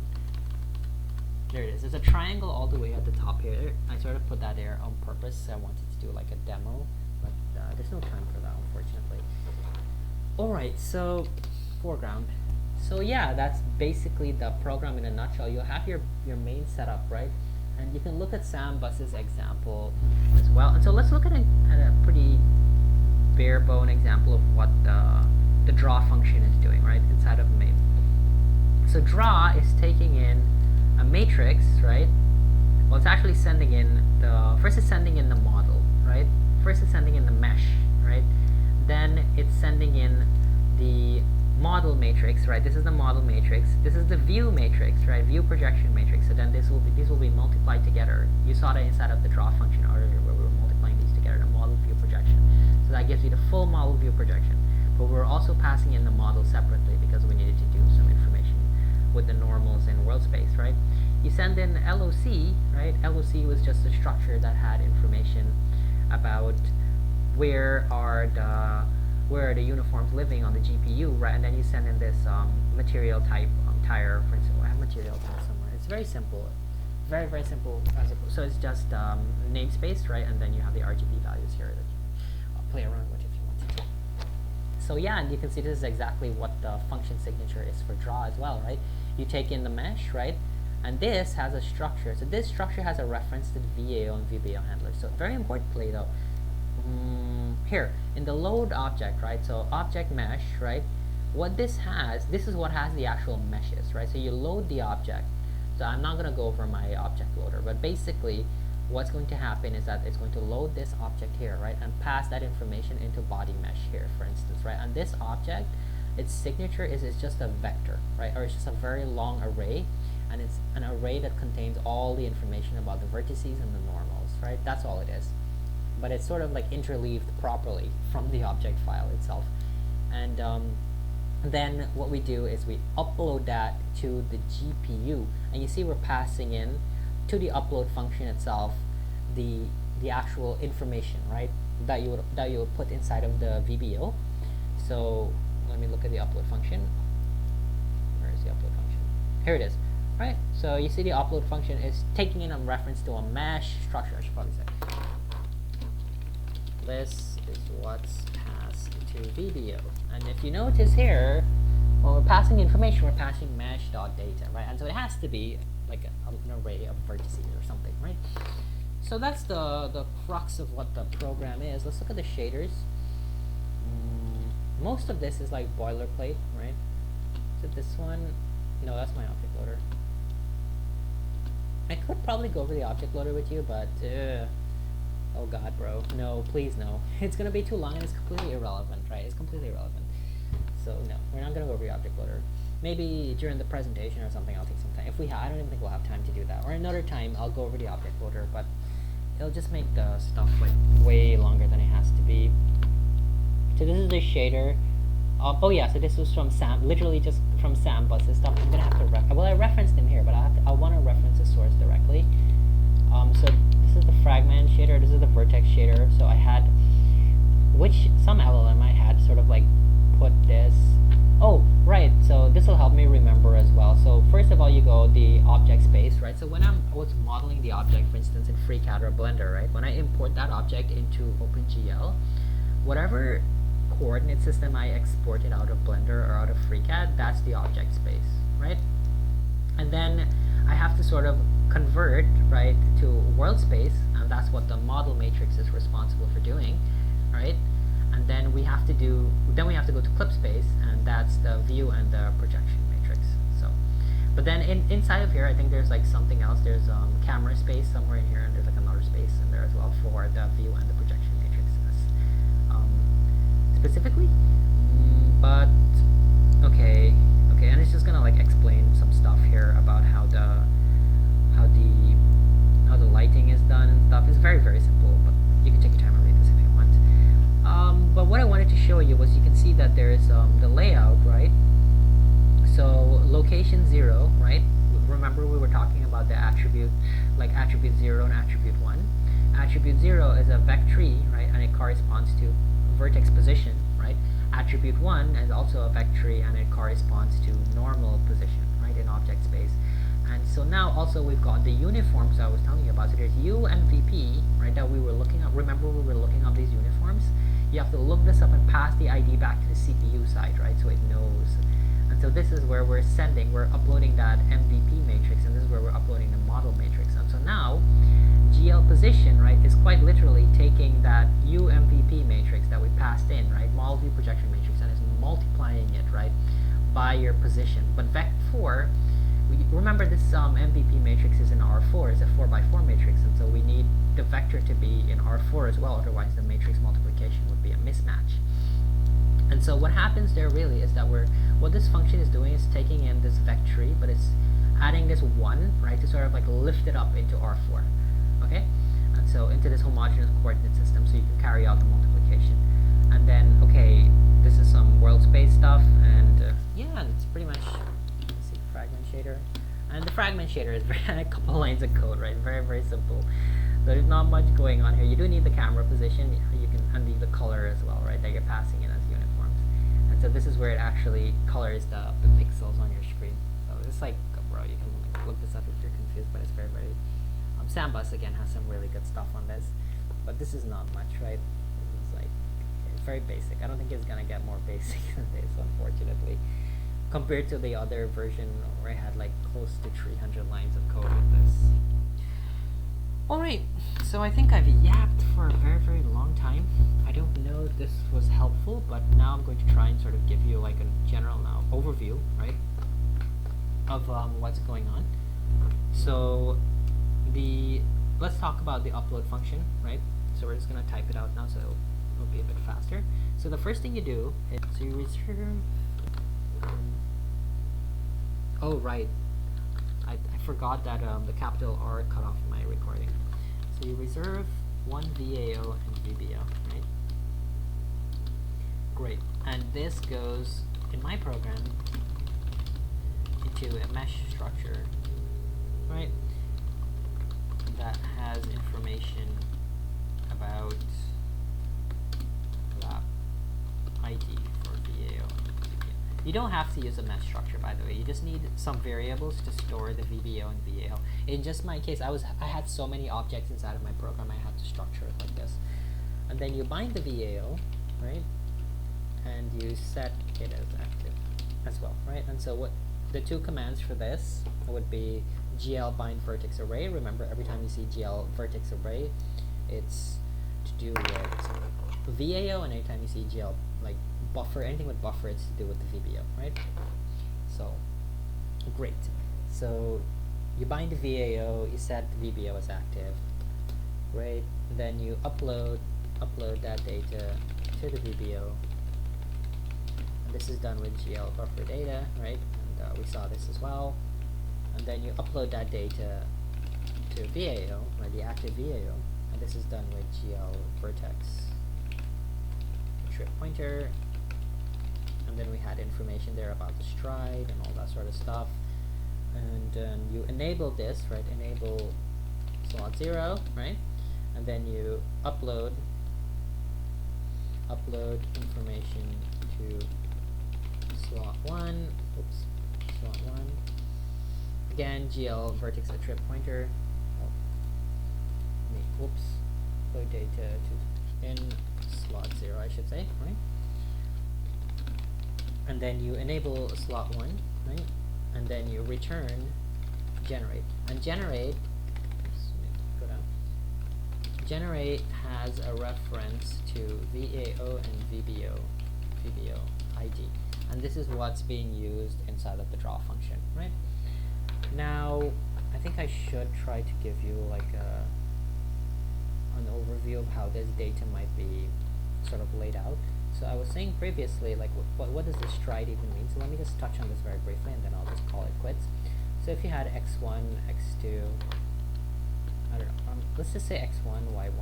Speaker 1: There it is. There's a triangle all the way at the top here. I sort of put that there on purpose. I wanted to do like a demo, but there's no time for that, unfortunately. Alright, so foreground. So yeah, that's basically the program in a nutshell. You'll have your main setup, right? And you can look at Sam Bus's example as well. And so let's look at a pretty bare bone example of what the draw function is doing, right, inside of main. So draw is taking in a matrix, right? Well, it's actually sending in first it's sending in the model, right? First it's sending in the mesh, right? Then it's sending in the model matrix, right? This is the model matrix. This is the view matrix, right? View projection matrix. So then these will be multiplied together. You saw that inside of the draw function earlier where we were multiplying these together, the model view projection. So that gives you the full model view projection. But we're also passing in the model separately because we needed to do some information with the normals in world space, right? You send in LOC, right? LOC was just a structure that had information about where are the uniforms living on the GPU, right? And then you send in this material type tire, for instance. I have material type somewhere. It's very simple. very, very simple. So it's just namespace, right? And then you have the RGB values here that you can play around with if you want to. So yeah, and you can see this is exactly what the function signature is for draw as well, right? You take in the mesh, right? And this has a structure. So this structure has a reference to the VAO and VBO handlers. So very importantly though, here in the load object, right? So object mesh, right? What this has, this is what has the actual meshes, right? So you load the object. So I'm not going to go over my object loader, but basically what's going to happen is that it's going to load this object here, right? And pass that information into body mesh here, for instance, right? And this object, its signature is just a vector, right? Or it's just a very long array, and it's an array that contains all the information about the vertices and the normals, right? That's all it is. But it's sort of like interleaved properly from the object file itself. And then what we do is we upload that to the GPU, and you see we're passing in to the upload function itself the actual information, right, that you would put inside of the VBO. So let me look at the upload function. Where is the upload function? Here it is, right? So you see the upload function is taking in a reference to a mesh structure. I should probably say this is what's passed to VBO. And if you notice here, when we're passing information, we're passing mesh.data, right? And so it has to be like an array of vertices or something, right? So that's the crux of what the program is. Let's look at the shaders. Most of this is like boilerplate, right? Is it this one? No, that's my object loader. I could probably go over the object loader with you, but oh god, bro, no, please no. It's gonna be too long and it's completely irrelevant, right? It's completely irrelevant. So no, we're not gonna go over the object loader. Maybe during the presentation or something, I'll take some time. If we I don't even think we'll have time to do that. Or another time, I'll go over the object loader, but it'll just make the stuff like way longer than it has to be. So this is the shader. Oh yeah, so this was from Sam, literally just from Sam, but this stuff I'm gonna have to well, I referenced him here, but I want to reference the source directly. So this is the fragment shader, this is the vertex shader. So I had, some LLM I had sort of like put this. Oh, right, so this will help me remember as well. So first of all, you go the object space, right? So when I was modeling the object, for instance, in FreeCAD or Blender, right? When I import that object into OpenGL, whatever coordinate system I exported out of Blender or out of FreeCAD, that's the object space, right? And then I have to sort of convert, right, to world space, and that's what the model matrix is responsible for doing, right? And then we have to go to clip space, and that's the view and the projection matrix. So, but then inside of here, I think there's like something else. There's camera space somewhere in here, and there's like another space in there as well for the view and the projection matrices specifically. But okay, and it's just gonna like explain some stuff here about how the lighting is done and stuff. It's very, very simple, but you can take your time and read this if you want. But what I wanted to show you was, you can see that there's the layout, right? So location 0, right? Remember we were talking about the attribute, like attribute 0 and attribute 1. Attribute 0 is a vectree, right? And it corresponds to vertex position, right? Attribute 1 is also a vectree, and it corresponds to normal position, right, in object space. And so now also we've got the uniforms I was telling you about. So there's U and VP, right, that we were looking up. Remember we were looking up these uniforms? You have to look this up and pass the ID back to the CPU side, right, so it knows. And so this is where we're uploading that MVP matrix, and this is where we're uploading the model matrix. And so now GL position, right, is quite literally taking that UMVP matrix that we passed in, right, model view projection matrix, and is multiplying it, right, by your position. But vec4, remember this MVP matrix is in R4, it's a 4x4 matrix, and so we need the vector to be in R4 as well, otherwise the matrix multiplication would be a mismatch. And so what happens there really is that what this function is doing is taking in this vectree, but it's adding this 1, right, to sort of like lift it up into R4, okay? And so into this homogeneous coordinate system, so you can carry out the multiplication. And then, okay, this is some world space stuff, and yeah, it's pretty much, let's see, fragment shader. And the fragment shader is a couple lines of code, right? Very, very simple. There's not much going on here. You do need the camera position. You can undo the color as well, right, that you're passing in as uniforms. And so this is where it actually colors the pixels on your screen. So it's like, bro, you can look this up if you're confused, but it's very, very, Sambus again has some really good stuff on this, but this is not much, right? This is like, it's very basic. I don't think it's gonna get more basic than this, unfortunately, compared to the other version where I had like close to 300 lines of code with this. Alright, so I think I've yapped for a very, very long time. I don't know if this was helpful, but now I'm going to try and sort of give you like a general overview, right, of what's going on. So let's talk about the upload function, right? So we're just going to type it out now so it'll be a bit faster. So the first thing you do is, so you return, oh right, I forgot that the capital R cut off my recording. So you reserve one VAO and VBO, right? Great. And this goes, in my program, into a mesh structure, right? That has information about that ID for VAO. You don't have to use a mesh structure, by the way. You just need some variables to store the VBO and VAO. In just my case, I had so many objects inside of my program, I had to structure it like this. And then you bind the VAO, right? And you set it as active as well, right? And so what the two commands for this would be GL bind vertex array. Remember, every time you see GL vertex array, it's to do with VAO, and anytime you see GL like buffer, anything with buffer, it's to do with the VBO, right? So great. So you bind the VAO, you set the VBO as active, great. Then you upload that data to the VBO. And this is done with GL buffer data, right? And we saw this as well. And then you upload that data to VAO, or the active VAO, and this is done with GL vertex trip pointer. And then we had information there about the stride and all that sort of stuff. And you enable this, right? Enable slot 0, right? And then you upload information to slot 1. Oops, slot 1. Again, GL vertex at trip pointer. Oops, load data to in slot 0, I should say, right? And then you enable slot 1, right? And then you return generate. And generate, go down. Generate has a reference to VAO and VBO ID. And this is what's being used inside of the draw function, right? Now, I think I should try to give you like an overview of how this data might be sort of laid out. So I was saying previously, like, what does the stride even mean? So let me just touch on this very briefly, and then I'll just call it quits. So if you had x1, x2, I don't know, let's just say x1, y1,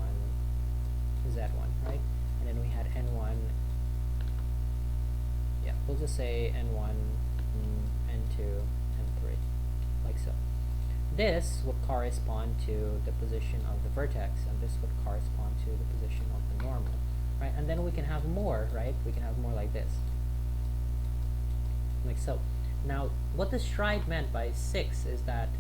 Speaker 1: z1, right? And then we had n1, yeah, we'll just say n1, n2, n3, like so. This would correspond to the position of the vertex, and this would correspond to the position of the normal, right? And then we can have more, right? We can have more like this, like so. Now, what the stride meant by 6 is that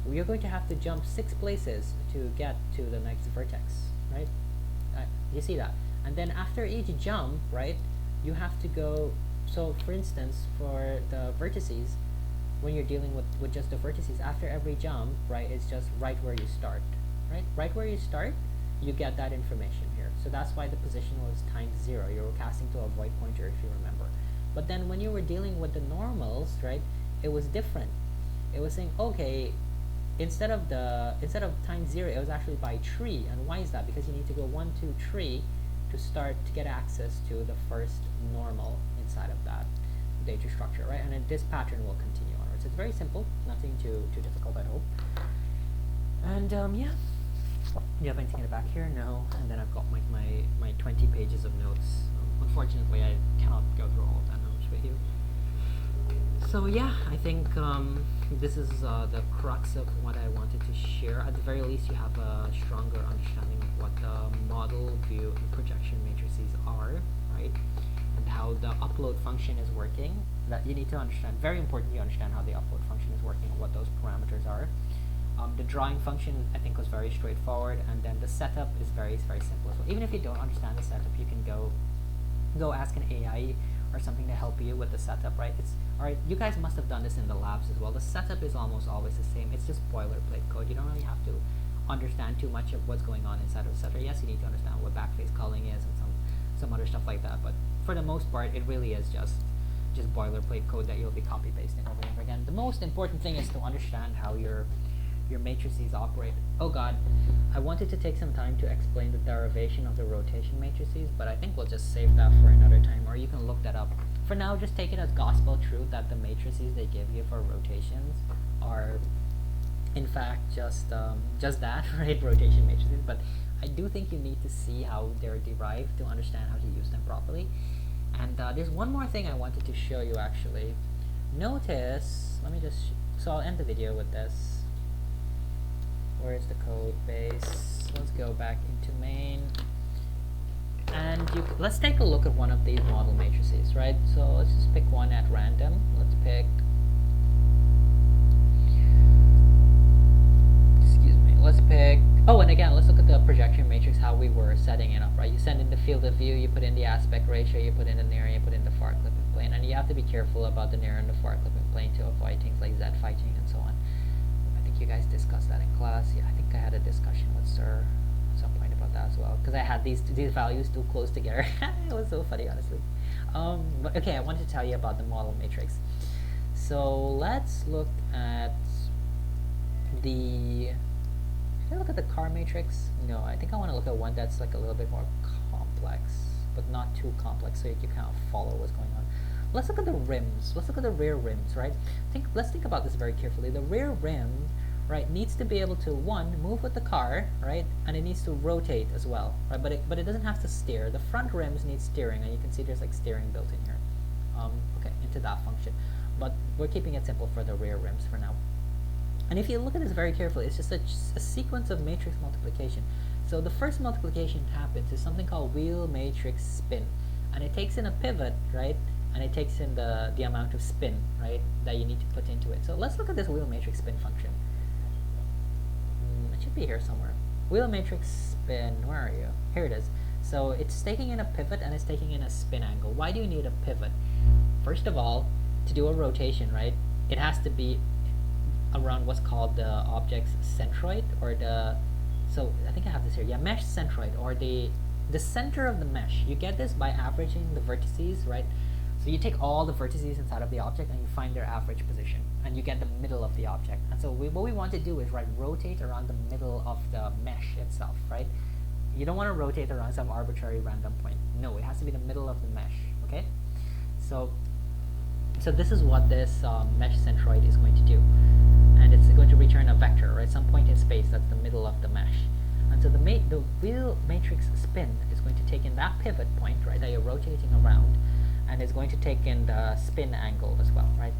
Speaker 1: we are going to have to jump 6 places to get to the next vertex, right? You see that? And then after each jump, right, you have to go. So, for instance, for the vertices, when you're dealing with just the vertices, after every jump, right, it's just right where you start, right? Right where you start, you get that information here. So that's why the position was times 0. You were casting to a void pointer, if you remember. But then when you were dealing with the normals, right, it was different. It was saying, okay, instead of times 0, it was actually by tree. And why is that? Because you need to go 1, 2, 3 to start to get access to the first normal inside of that data structure, right? And then this pattern will continue onwards. It's very simple, nothing too difficult, I hope. And yeah, do you have anything in the back here? No. And then I've got my 20 pages of notes. Unfortunately, I cannot go through all of that notes with you. So yeah, I think this is the crux of what I wanted to share. At the very least, you have a stronger understanding of what the model, view, and projection matrices are, right? And how the upload function is working, that you need to understand, very important you understand how the upload function is working, what those parameters are. The drawing function, I think, was very straightforward, and then the setup is very, very simple. So even if you don't understand the setup, you can go ask an AI or something to help you with the setup, right? Alright, you guys must have done this in the labs as well. The setup is almost always the same. It's just boilerplate code. You don't really have to understand too much of what's going on inside of the setup. Yes, you need to understand what backface culling is and some other stuff like that, but for the most part, it really is just boilerplate code that you'll be copy pasting over and over again. The most important thing is to understand how your matrices operate. Oh god, I wanted to take some time to explain the derivation of the rotation matrices, but I think we'll just save that for another time, or you can look that up. For now, just take it as gospel truth that the matrices they give you for rotations are in fact just that, right? Rotation matrices. But I do think you need to see how they're derived to understand how to use them properly. And there's one more thing I wanted to show you actually. Notice, let me just, so I'll end the video with this. Where's the code base? Let's go back into main. And let's take a look at one of these model matrices, right? So let's just pick one at random. Let's pick, let's pick, oh, and again, let's look at the projection matrix, how we were setting it up, right? You send in the field of view, you put in the aspect ratio, you put in the near, you put in the far clipping plane, and you have to be careful about the near and the far clipping plane to avoid things like Z fighting and so on. I think you guys discussed that in class. Yeah, I think I had a discussion with Sir at some point about that as well, because I had these values too close together. It was so funny, honestly. But okay, I wanted to tell you about the model matrix. So let's look at the, can I look at the car matrix? No, I think I want to look at one that's like a little bit more complex, but not too complex, so you can kind of follow what's going on. Let's look at the rims. Let's look at the rear rims, right? Let's think about this very carefully. The rear rim, right, needs to be able to, one, move with the car, right, and it needs to rotate as well, right? But it doesn't have to steer. The front rims need steering, and you can see there's like steering built in here. Okay, into that function. But we're keeping it simple for the rear rims for now. And if you look at this very carefully, it's just a sequence of matrix multiplication. So the first multiplication happens is something called wheel matrix spin, and it takes in a pivot, right? And it takes in the amount of spin, right, that you need to put into it. So let's look at this wheel matrix spin function. It should be here somewhere. Wheel matrix spin, where are you? Here it is. So it's taking in a pivot and it's taking in a spin angle. Why do you need a pivot? First of all, to do a rotation, right, it has to be around what's called the object's centroid, or the, so I think I have this here, yeah, mesh centroid, or the center of the mesh. You get this by averaging the vertices, right? So you take all the vertices inside of the object and you find their average position, and you get the middle of the object. And so what we want to do is, right, rotate around the middle of the mesh itself, right? You don't want to rotate around some arbitrary random point. No, it has to be the middle of the mesh, okay? So this is what this mesh centroid is going to do. And it's going to return a vector, right? Some point in space that's the middle of the mesh. And so the wheel matrix spin is going to take in that pivot point, right, that you're rotating around, and it's going to take in the spin angle as well, right?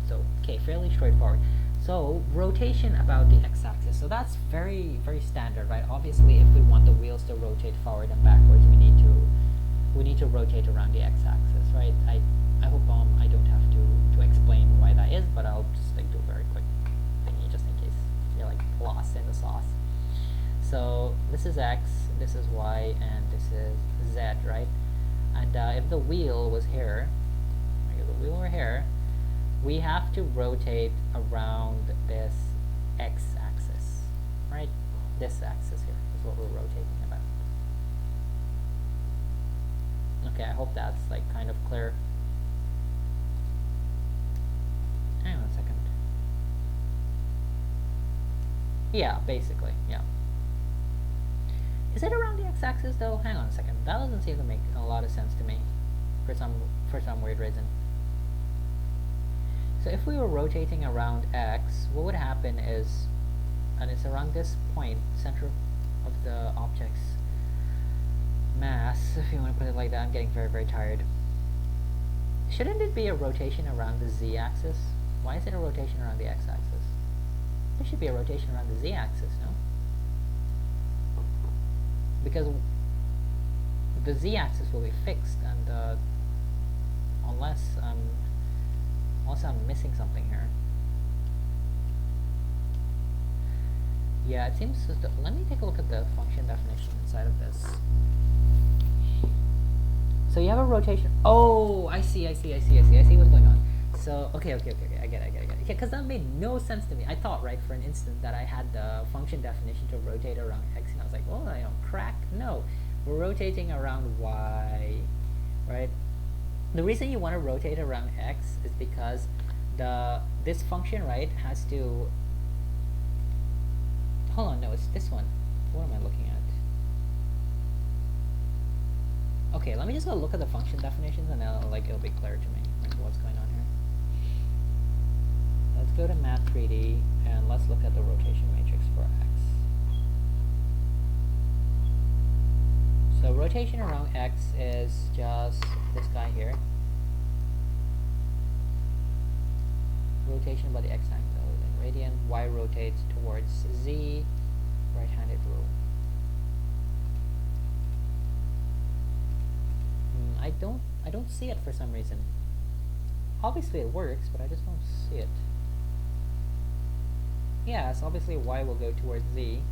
Speaker 1: So, okay, fairly straightforward. So, rotation about the x-axis. So that's very, very standard, right? Obviously, if we want the wheels to rotate forward and backwards, we need to rotate around the x-axis, right? I hope I don't have to explain why that is, but I'll just like do a very quick thingy just in case you're like lost in the sauce. So this is x, this is y, and this is z, right? And if the wheel was here, we have to rotate around this x-axis, right? This axis here is what we're rotating about. Okay, I hope that's like kind of clear. Hang on a second. Yeah, basically, yeah. Is it around the x-axis though? Hang on a second. That doesn't seem to make a lot of sense to me for some weird reason. So if we were rotating around x, what would happen is, and it's around this point, center of the object's mass, if you want to put it like that. I'm getting very, very tired. Shouldn't it be a rotation around the z-axis? Why is it a rotation around the x-axis? There should be a rotation around the z-axis, no? Because the z-axis will be fixed, and unless I'm missing something here. Yeah, it seems. Let me take a look at the function definition inside of this. So you have a rotation. Oh, I see what's going on. So okay, I get it. Yeah, because that made no sense to me. I thought, right, for an instant that I had the function definition to rotate around x, and I was like, well, crack. No, we're rotating around y, right? The reason you want to rotate around x is because this function, right, has to. Hold on, no, it's this one. What am I looking at? Okay, let me just go look at the function definitions, and it'll be clear to me what's going on here. Let's go to Math 3D and let's look at the rotation matrix for x. So rotation around x is just this guy here. Rotation by the x angle in radian. Y rotates towards z, right-handed rule. I don't see it for some reason. Obviously it works, but I just don't see it. Yes, obviously y will go towards z.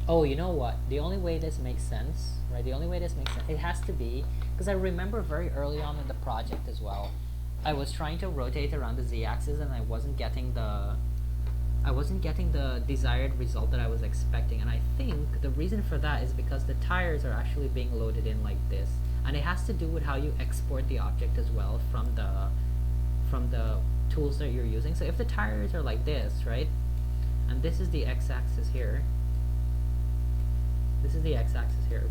Speaker 1: Oh, you know what? The only way this makes sense, right? The only way this makes sense, it has to be, because I remember very early on in the project as well, I was trying to rotate around the z-axis and I wasn't getting the desired result that I was expecting, and I think the reason for that is because the tires are actually being loaded in like this, and it has to do with how you export the object as well from the tools that you're using. So if the tires are like this, right, and this is the x-axis here, this is the x-axis here.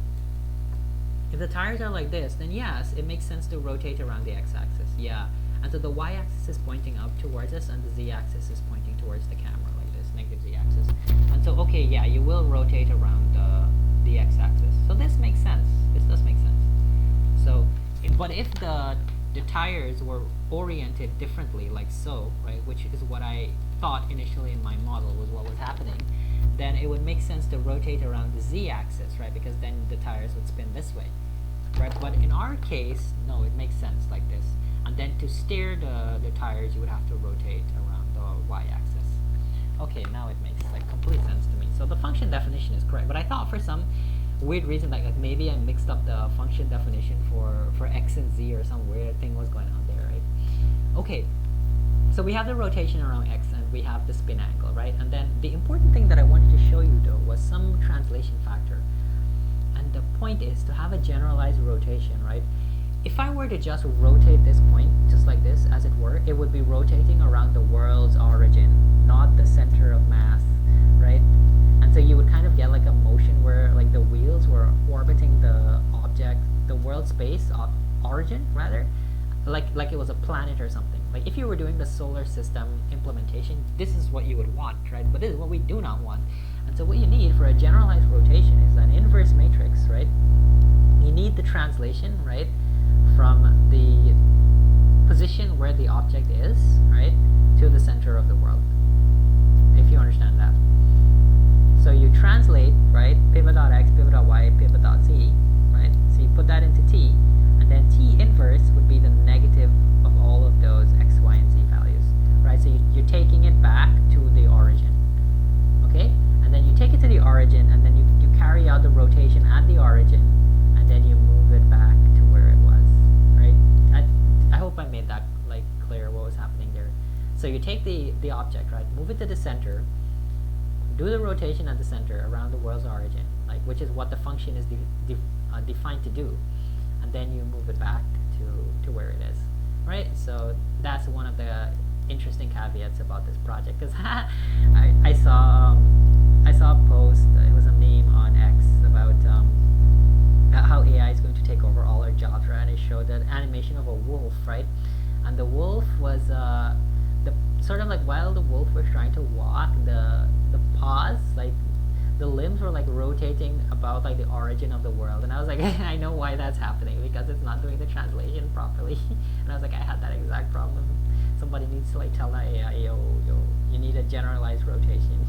Speaker 1: If the tires are like this, then yes, it makes sense to rotate around the x-axis, yeah. And so the y-axis is pointing up towards us, and the z-axis is pointing towards the camera, like this, negative z-axis. And so, okay, yeah, you will rotate around the x-axis. So this makes sense. This does make sense. So, but if the tires were oriented differently, like so, right, which is what I thought initially in my model was what was happening, then it would make sense to rotate around the z-axis, right, because then the tires would spin this way, right? But in our case, no, it makes sense like this. And then to steer the tires, you would have to rotate around the y-axis. Okay, now it makes like complete sense to me. So the function definition is correct, but I thought for some weird reason, like maybe I mixed up the function definition for x and z, or some weird thing was going on there, right? Okay, so we have the rotation around x and we have the spin angle, right? And then the important thing that I wanted to show you though was some translation factor. And the point is to have a generalized rotation, right? If I were to just rotate this point, just like this, as it were, it would be rotating around the world's origin, not the center of mass, right? And so you would kind of get like a motion where like the wheels were orbiting the object, the world space origin, rather, like it was a planet or something. Like if you were doing the solar system implementation, this is what you would want, right? But this is what we do not want. And so what you need for a generalized rotation is an inverse matrix, right? You need the translation, right, from the position where the object is, right, to the center of the world, if you understand that. So you translate, right, pivot.x, pivot.y, pivot.z, right? So you put that into t, and then t inverse would be the negative of all of those x, y, and z values, right? So you're taking it back to the origin, okay? And then you take it to the origin, and then you carry out the rotation at the origin, and then you move it back to where it was, right? I hope I made that like clear what was happening there. So you take the object, right, move it to the center, do the rotation at the center around the world's origin, like which is what the function is defined to do, and then you move it back to where it is, right? So that's one of the interesting caveats about this project, because I saw a post, it was a meme on X about how AI is going to take over all our jobs, right? And it showed that animation of a wolf, right? And the wolf was the sort of like while the wolf was trying to walk, the paws, like the limbs were like rotating about like the origin of the world. And I was like, I know why that's happening, because it's not doing the translation properly. And I was like, I had that exact problem. Somebody needs to like tell that AI, yo, you need a generalized rotation.